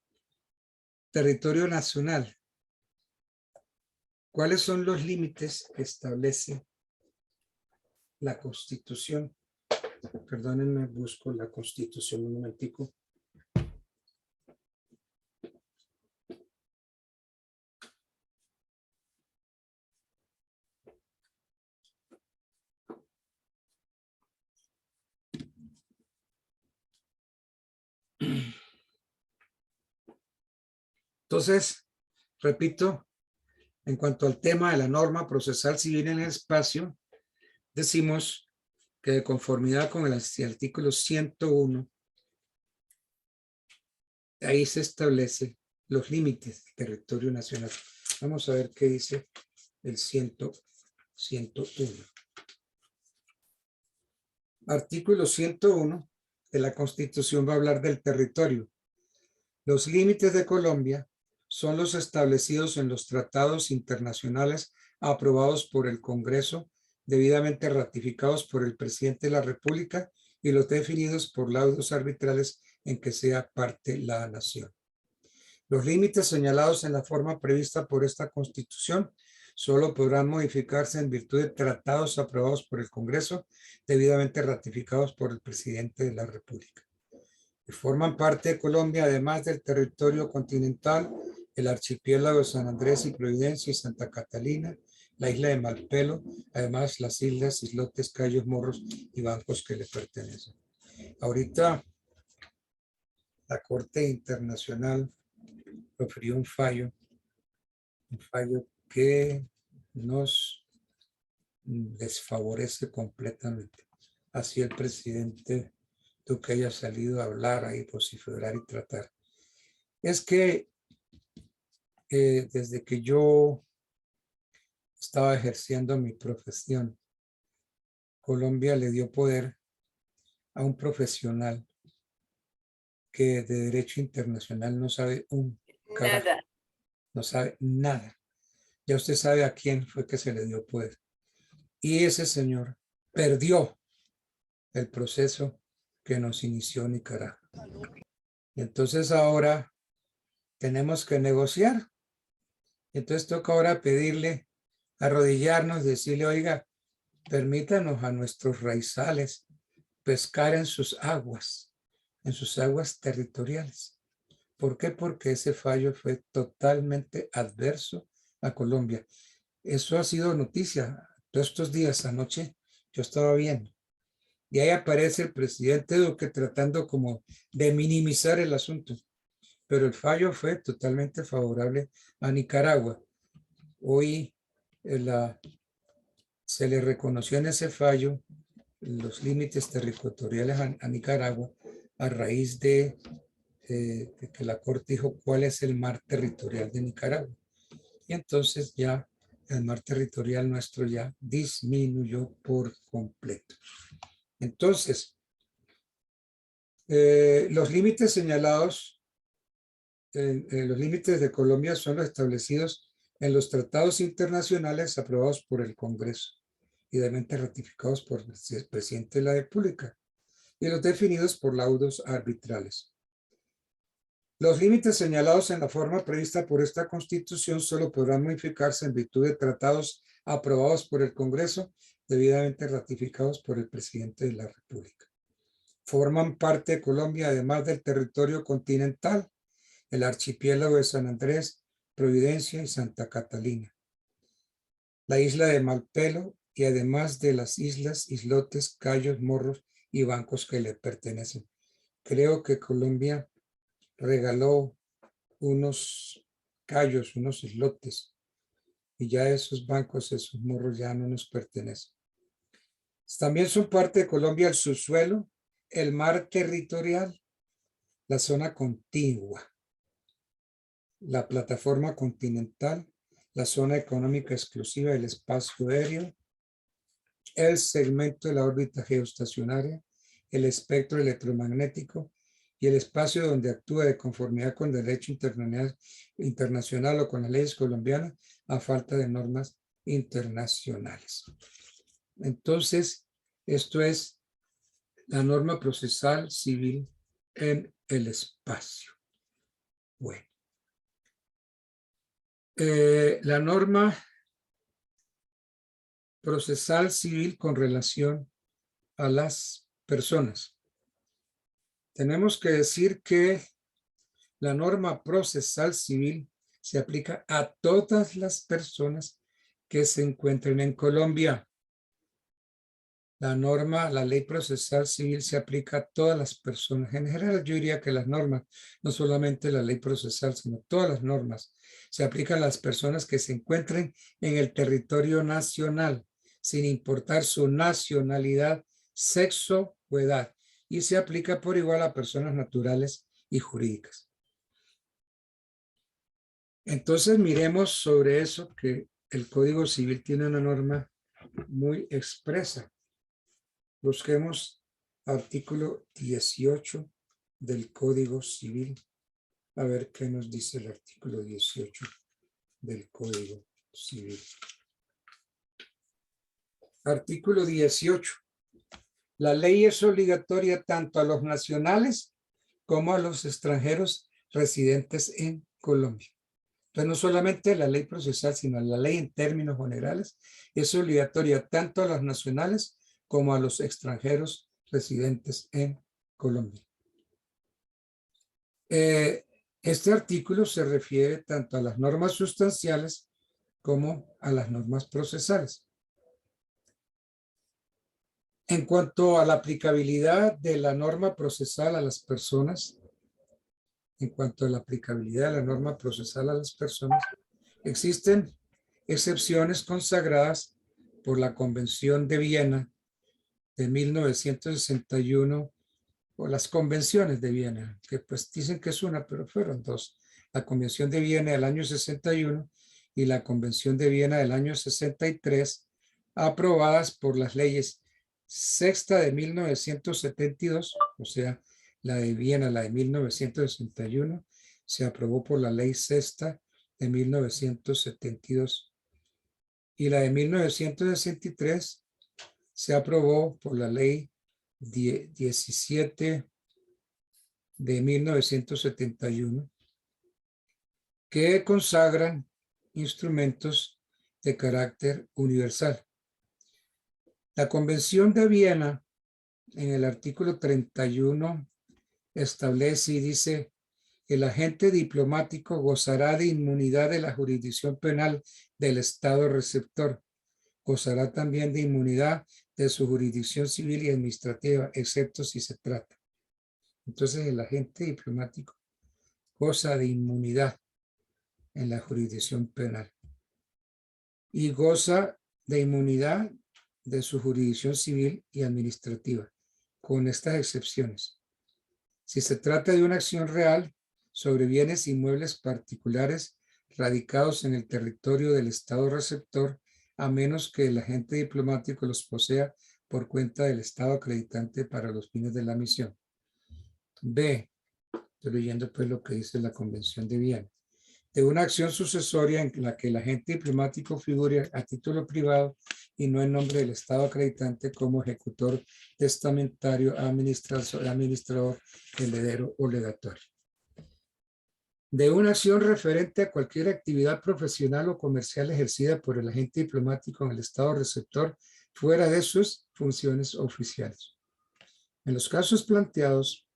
territorio nacional, ¿cuáles son los límites que establece la Constitución? Perdónenme, busco la Constitución un momentico. Entonces, repito, en cuanto al tema de la norma procesal civil en el espacio, decimos que de conformidad con el artículo 101, ahí se establece los límites del territorio nacional. Vamos a ver qué dice el 101. Artículo 101 de la Constitución va a hablar del territorio. Los límites de Colombia son los establecidos en los tratados internacionales aprobados por el Congreso, debidamente ratificados por el presidente de la República y los definidos por laudos arbitrales en que sea parte la nación. Los límites señalados en la forma prevista por esta Constitución solo podrán modificarse en virtud de tratados aprobados por el Congreso, debidamente ratificados por el presidente de la República. Que forman parte de Colombia, además del territorio continental, el archipiélago de San Andrés y Providencia y Santa Catalina, la isla de Malpelo, además las islas, islotes, cayos, morros y bancos que le pertenecen. Ahorita la Corte Internacional profirió un fallo que nos desfavorece completamente. Así el presidente Duque haya salido a hablar ahí, vociferar y tratar. Es que desde que yo estaba ejerciendo mi profesión, Colombia le dio poder a un profesional que de derecho internacional no sabe un carajo, no sabe nada. Ya usted sabe a quién fue que se le dio poder. Y ese señor perdió el proceso que nos inició Nicaragua. Y entonces ahora tenemos que negociar. Entonces toca ahora pedirle, arrodillarnos, decirle, oiga, permítanos a nuestros raizales pescar en sus aguas territoriales. ¿Por qué? Porque ese fallo fue totalmente adverso a Colombia. Eso ha sido noticia todos estos días. Anoche yo estaba viendo. Y ahí aparece el presidente Duque tratando como de minimizar el asunto. Pero el fallo fue totalmente favorable a Nicaragua. Hoy se le reconoció en ese fallo los límites territoriales a Nicaragua a raíz de que la Corte dijo cuál es el mar territorial de Nicaragua. Y entonces ya el mar territorial nuestro ya disminuyó por completo. Entonces, los límites señalados, los límites de Colombia son los establecidos en los tratados internacionales aprobados por el Congreso y debidamente ratificados por el presidente de la República y los definidos por laudos arbitrales. Los límites señalados en la forma prevista por esta Constitución solo podrán modificarse en virtud de tratados aprobados por el Congreso debidamente ratificados por el presidente de la República. Forman parte de Colombia, además del territorio continental, el archipiélago de San Andrés, Providencia y Santa Catalina, la isla de Malpelo y además de las islas, islotes, cayos, morros y bancos que le pertenecen. Creo que Colombia regaló unos cayos, unos islotes, y ya esos bancos, esos morros ya no nos pertenecen. También son parte de Colombia el subsuelo, el mar territorial, la zona contigua, la plataforma continental, la zona económica exclusiva del espacio aéreo, el segmento de la órbita geoestacionaria, el espectro electromagnético y el espacio donde actúa de conformidad con derecho internacional o con las leyes colombianas a falta de normas internacionales. Entonces, esto es la norma procesal civil en el espacio. Bueno. La norma procesal civil con relación a las personas. Tenemos que decir que la norma procesal civil se aplica a todas las personas que se encuentren en Colombia. La ley procesal civil se aplica a todas las personas. En general, yo diría que las normas, no solamente la ley procesal, sino todas las normas, se aplican a las personas que se encuentren en el territorio nacional, sin importar su nacionalidad, sexo o edad, y se aplica por igual a personas naturales y jurídicas. Entonces, miremos sobre eso, que el Código Civil tiene una norma muy expresa. Busquemos artículo 18 del Código Civil. A ver qué nos dice el artículo 18 del Código Civil. Artículo 18. La ley es obligatoria tanto a los nacionales como a los extranjeros residentes en Colombia. Entonces, no solamente la ley procesal, sino la ley en términos generales es obligatoria tanto a los nacionales como a los extranjeros residentes en Colombia. En Este artículo se refiere tanto a las normas sustanciales como a las normas procesales. En cuanto a la aplicabilidad de la norma procesal a las personas, existen excepciones consagradas por la Convención de Viena de 1961, o las convenciones de Viena, que pues dicen que es una, pero fueron dos. La Convención de Viena del año 61 y la Convención de Viena del año 63, aprobadas por las leyes sexta de 1972, o sea, la de Viena, la de 1961, se aprobó por la ley sexta de 1972. Y la de 1963 se aprobó por la ley 17 de 1971, que consagran instrumentos de carácter universal. La Convención de Viena, en el artículo 31, establece y dice: el agente diplomático gozará de inmunidad de la jurisdicción penal del Estado receptor. Gozará también de inmunidad de su jurisdicción civil y administrativa, excepto si se trata. Entonces, el agente diplomático goza de inmunidad en la jurisdicción penal y goza de inmunidad de su jurisdicción civil y administrativa, con estas excepciones. Si se trata de una acción real sobre bienes inmuebles particulares radicados en el territorio del Estado receptor, a menos que el agente diplomático los posea por cuenta del Estado acreditante para los fines de la misión. B. Estoy leyendo pues lo que dice la Convención de Viena. De una acción sucesoria en la que el agente diplomático figure a título privado y no en nombre del Estado acreditante como ejecutor, testamentario, administrador, heredero o legatario. De una acción referente a cualquier actividad profesional o comercial ejercida por el agente diplomático en el Estado receptor fuera de sus funciones oficiales. En los casos planteados,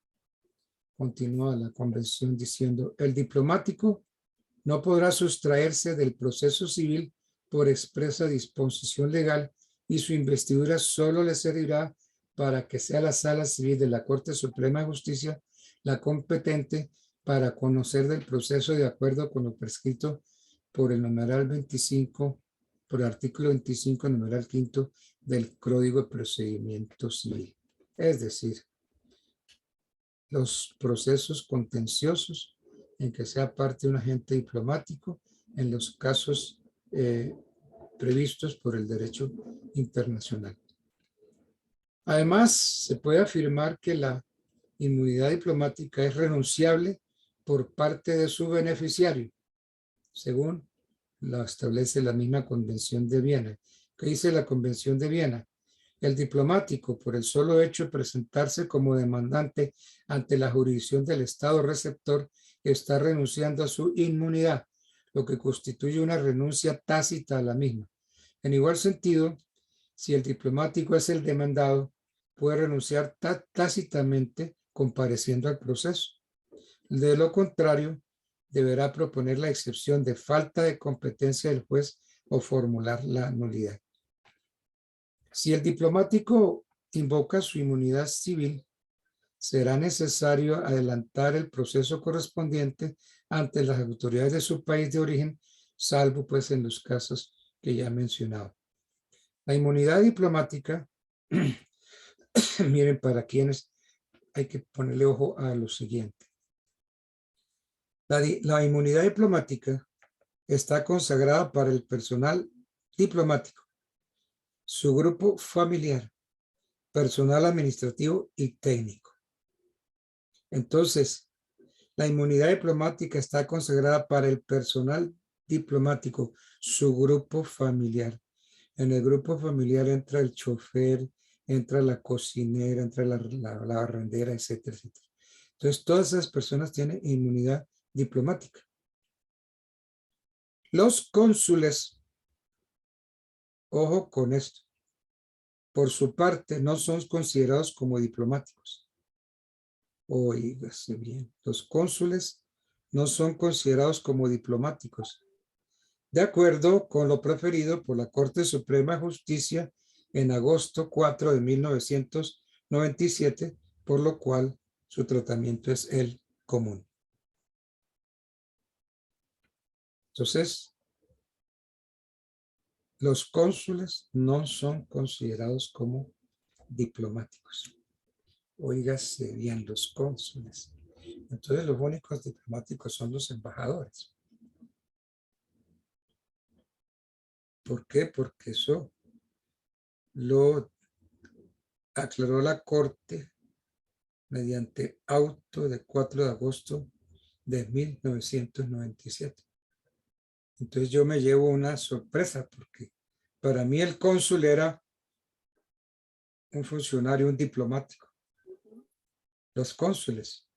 continúa la Convención diciendo: el diplomático no podrá sustraerse del proceso civil por expresa disposición legal, y su investidura solo le servirá para que sea la Sala Civil de la Corte Suprema de Justicia la competente para conocer del proceso de acuerdo con lo prescrito por el numeral 25, por el artículo 25, numeral 5 del Código de Procedimiento Civil. Es decir, los procesos contenciosos en que sea parte un agente diplomático en los casos previstos por el derecho internacional. Además, se puede afirmar que la inmunidad diplomática es renunciable por parte de su beneficiario, según lo establece la misma Convención de Viena. ¿Qué dice la Convención de Viena? El diplomático, por el solo hecho de presentarse como demandante ante la jurisdicción del Estado receptor, está renunciando a su inmunidad, lo que constituye una renuncia tácita a la misma. En igual sentido, si el diplomático es el demandado, puede renunciar tácitamente compareciendo al proceso. De lo contrario, deberá proponer la excepción de falta de competencia del juez o formular la nulidad. Si el diplomático invoca su inmunidad civil, será necesario adelantar el proceso correspondiente ante las autoridades de su país de origen, salvo pues en los casos que ya he mencionado. La inmunidad diplomática, miren, para quienes hay que ponerle ojo a lo siguiente. La inmunidad diplomática está consagrada para el personal diplomático, su grupo familiar, personal administrativo y técnico. Entonces, la inmunidad diplomática está consagrada para el personal diplomático, su grupo familiar. En el grupo familiar entra el chofer, entra la cocinera, entra la barrendera, etcétera, etcétera. Entonces, todas esas personas tienen inmunidad diplomática. Los cónsules, ojo con esto, por su parte no son considerados como diplomáticos. Oígase bien, los cónsules no son considerados como diplomáticos, de acuerdo con lo preferido por la Corte Suprema de Justicia en agosto 4 de 1997, por lo cual su tratamiento es el común. Entonces, los cónsules no son considerados como diplomáticos. Óigase bien, los cónsules. Entonces, los únicos diplomáticos son los embajadores. ¿Por qué? Porque eso lo aclaró la Corte mediante auto de 4 de agosto de 1997. Entonces yo me llevo una sorpresa porque para mí el cónsul era un funcionario, un diplomático. Los cónsules.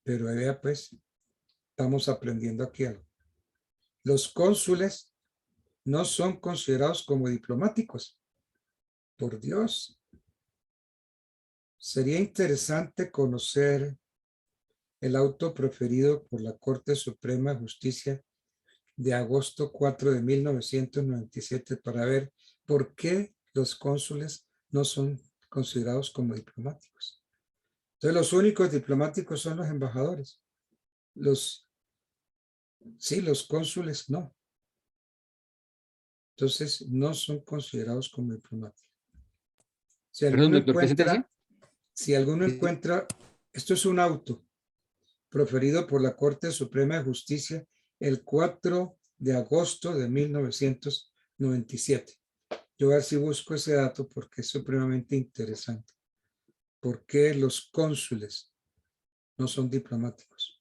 Pero vea pues, estamos aprendiendo aquí algo. Los cónsules no son considerados como diplomáticos. Por Dios. Sería interesante conocer el auto proferido por la Corte Suprema de Justicia de agosto 4 de 1997 para ver por qué los cónsules no son considerados como diplomáticos. Entonces, los únicos diplomáticos son los embajadores. Los cónsules no. Entonces, no son considerados como diplomáticos. Si alguno encuentra, esto es un auto proferido por la Corte Suprema de Justicia el 4 de agosto de 1997. Yo a ver si busco ese dato porque es supremamente interesante. ¿Por qué los cónsules no son diplomáticos?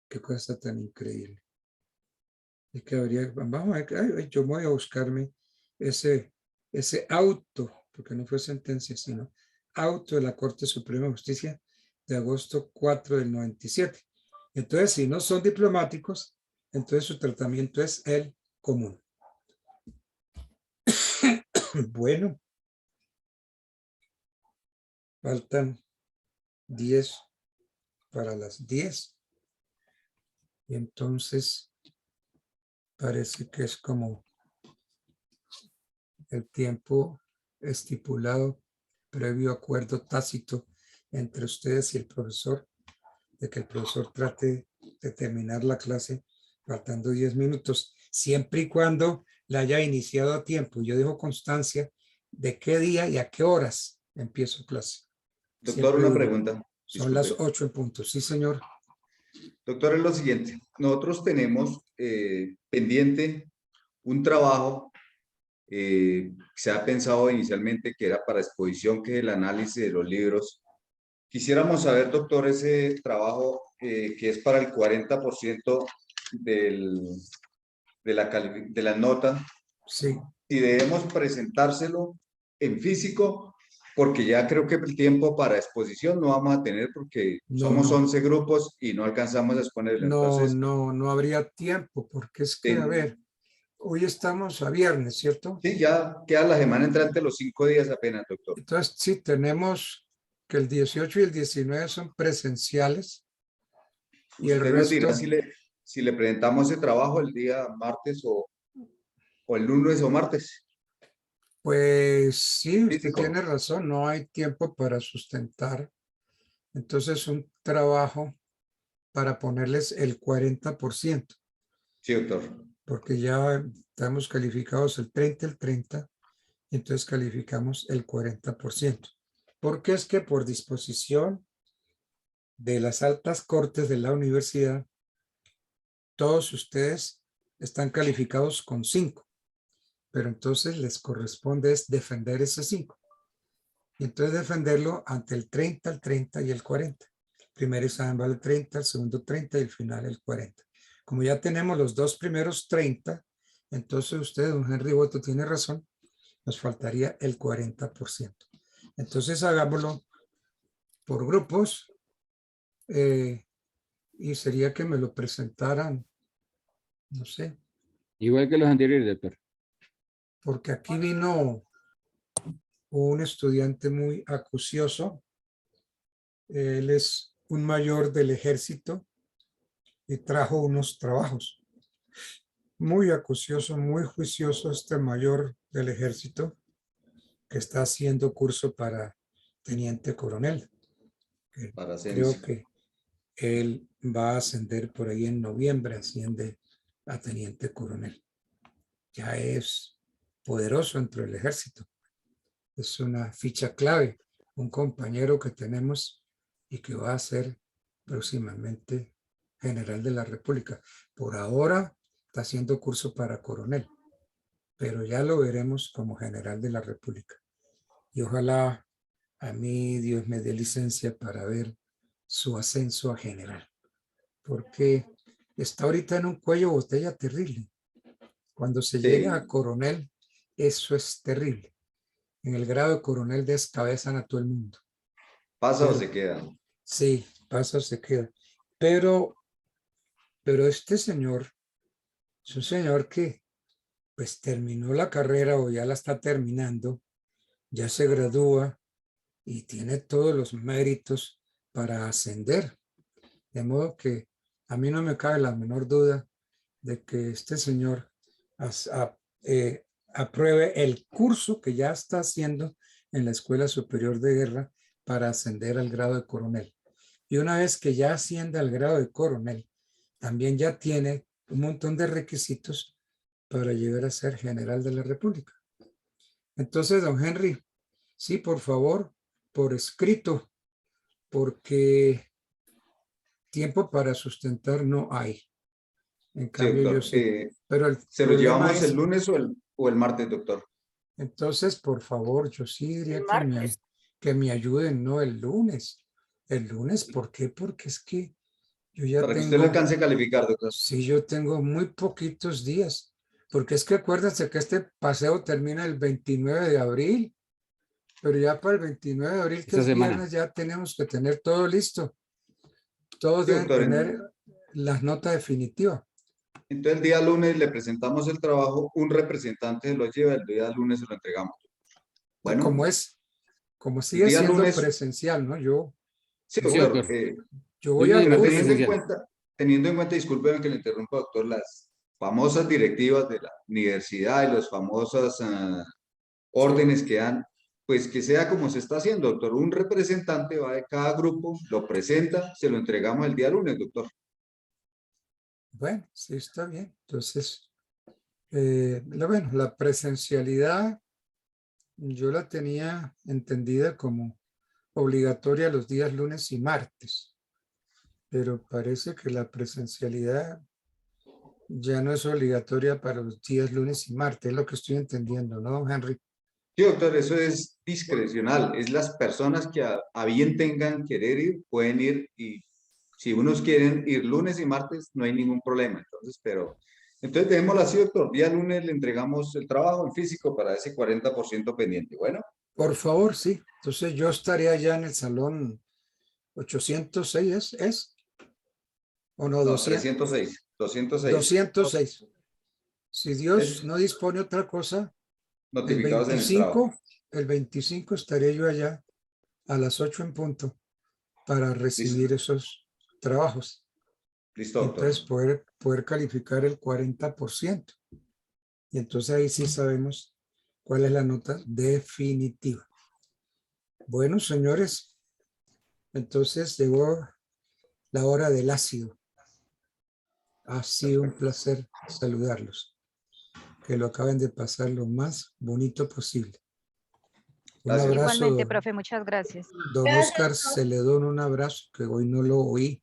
Qué cosa tan increíble. Es que vamos a ver, yo voy a buscarme ese auto, porque no fue sentencia, sino auto de la Corte Suprema de Justicia de agosto 4 del 97. Entonces, si no son diplomáticos, entonces su tratamiento es el común. Bueno, faltan 10 para las 10. Y entonces parece que es como el tiempo estipulado previo acuerdo tácito entre ustedes y el profesor, de que el profesor trate de terminar la clase faltando 10 minutos, siempre y cuando la haya iniciado a tiempo. Yo dejo constancia de qué día y a qué horas empiezo clase. Doctor, una pregunta. Son las 8 en punto. Sí, señor. Doctor, es lo siguiente. Nosotros tenemos pendiente un trabajo se ha pensado inicialmente que era para exposición, que es el análisis de los libros. Quisiéramos saber, doctor, ese trabajo que es para el 40% de la nota. Sí. Si debemos presentárselo en físico, porque ya creo que el tiempo para exposición no vamos a tener porque somos 11 grupos y no alcanzamos a exponerlo. Entonces, no habría tiempo porque es que, a ver, hoy estamos a viernes, ¿cierto? Sí, ya queda la semana entrante, los 5 días apenas, doctor. Entonces, sí, tenemos que el 18 y el 19 son presenciales. Y el resto... nos dirá si le presentamos ese trabajo el día martes o el lunes o martes. Pues sí, usted tiene razón, no hay tiempo para sustentar. Entonces, un trabajo para ponerles el 40%. Sí, doctor. Porque ya estamos calificados el 30, entonces calificamos el 40%. Porque es que por disposición de las altas cortes de la universidad, todos ustedes están calificados con 5, pero entonces les corresponde es defender ese 5. Y entonces defenderlo ante el 30, el 30 y el 40. El primer examen vale el 30, el segundo 30 y el final el 40. Como ya tenemos los dos primeros 30, entonces usted, don Henry Boto, tiene razón, nos faltaría el 40%. Entonces hagámoslo por grupos y sería que me lo presentaran, no sé. Igual que los anteriores, doctor. Porque aquí vino un estudiante muy acucioso. Él es un mayor del ejército y trajo unos trabajos. Muy acucioso, muy juicioso este mayor del ejército que está haciendo curso para teniente coronel. Para Creo ascenso. que él va a ascender por ahí en noviembre, asciende a teniente coronel. Ya es poderoso dentro del ejército. Es una ficha clave, un compañero que tenemos y que va a ser próximamente general de la República. Por ahora está haciendo curso para coronel, pero ya lo veremos como general de la República. Y ojalá a mí Dios me dé licencia para ver su ascenso a general, porque está ahorita en un cuello botella terrible. Cuando se llega a coronel, eso es terrible. En el grado de coronel descabezan a todo el mundo. ¿Pasa o se queda? Sí, pasa o se queda. Pero este señor es un señor que pues terminó la carrera o ya la está terminando, ya se gradúa y tiene todos los méritos para ascender. De modo que a mí no me cabe la menor duda de que este señor apruebe el curso que ya está haciendo en la Escuela Superior de Guerra para ascender al grado de coronel. Y una vez que ya asciende al grado de coronel, también ya tiene un montón de requisitos para llegar a ser general de la República. Entonces, don Henry, sí, por favor, por escrito, porque tiempo para sustentar no hay. En cambio, doctor. yo sí. Pero el ¿Se lo problema llevamos es, el lunes o el martes, doctor? entonces, por favor, yo sí diría El que me ayuden, no el lunes. El lunes, ¿por qué? Porque es que yo ya Para que usted le tengo, alcance a calificar, doctor. sí, yo tengo muy poquitos días. Porque es que acuérdense que este paseo termina el 29 de abril, pero ya para el 29 de abril, que Esta es semana. viernes, ya tenemos que tener todo listo. Todos Sí, deben doctor. tener las notas definitivas. Entonces el día lunes le presentamos el trabajo, un representante se lo lleva, el día lunes se lo entregamos. Bueno, Como el sigue día siendo lunes, presencial, ¿no? Yo sí, Sí, doctor. doctor. yo voy Lunes al y Pero martes curso. teniendo en cuenta, discúlpeme que le interrumpa, doctor, las famosas directivas de la universidad y las famosas órdenes que dan, pues que sea como se está haciendo, doctor. Un representante va de cada grupo, lo presenta, se lo entregamos el día lunes, doctor. Bueno, sí, está bien. Entonces, la presencialidad yo la tenía entendida como obligatoria los días lunes y martes, pero parece que la presencialidad ya no es obligatoria para los días lunes y martes, es lo que estoy entendiendo, ¿no, Henry? Sí, doctor, eso es discrecional. Es las personas que a bien tengan querer ir, pueden ir y si unos quieren ir lunes y martes, no hay ningún problema. Entonces dejémoslo así, doctor. Día lunes le entregamos el trabajo en físico para ese 40% pendiente. Bueno, Por favor, sí. Entonces yo estaría ya en el salón 806, ¿es? ¿O no, no, 200? 306, 206. 206. Si Dios Es no dispone otra cosa, el notificados en el trabajo. 25, el 25 estaré yo allá a las 8 en punto para recibir Listo, esos trabajos. listo, Y doctor. entonces poder calificar el 40%. Y entonces ahí sí sabemos cuál es la nota definitiva. Bueno, señores, entonces llegó la hora del ácido. Ha sido un placer saludarlos. Que lo acaben de pasar lo más bonito posible. Un Gracias. abrazo, Igualmente, profe, muchas gracias. don Oscar Celedón, un abrazo que hoy no lo oí.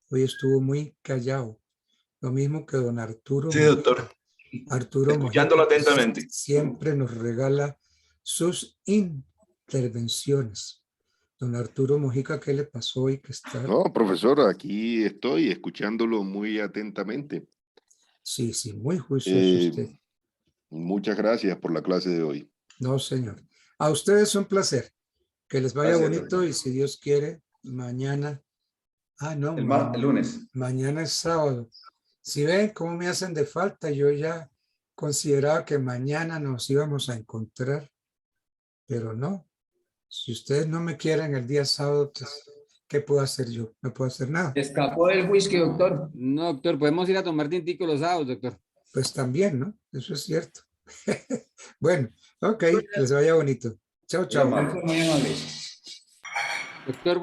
Hoy estuvo muy callado. Lo mismo que don Arturo. Sí, doctor. Arturo Escuchándolo Mojica, que atentamente. siempre nos regala sus intervenciones. Don Arturo Mojica, ¿qué le pasó hoy que está? No, profesor, aquí estoy escuchándolo muy atentamente. Sí, muy juicioso usted. Muchas gracias por la clase de hoy. No, señor. A ustedes un placer. Que les vaya Gracias, bonito doctor. y si Dios quiere, mañana. No, El lunes. mañana es sábado. Si ven cómo me hacen de falta, yo ya consideraba que mañana nos íbamos a encontrar, pero no. Si ustedes no me quieren el día sábado, pues, ¿qué puedo hacer yo? No puedo hacer nada. Escapó del whisky, doctor. No, doctor, podemos ir a tomar tintico los sábados, doctor. Pues también, ¿no? Eso es cierto. Bueno, ok, que les vaya bonito. Chao, chao. Muy amable. Doctor.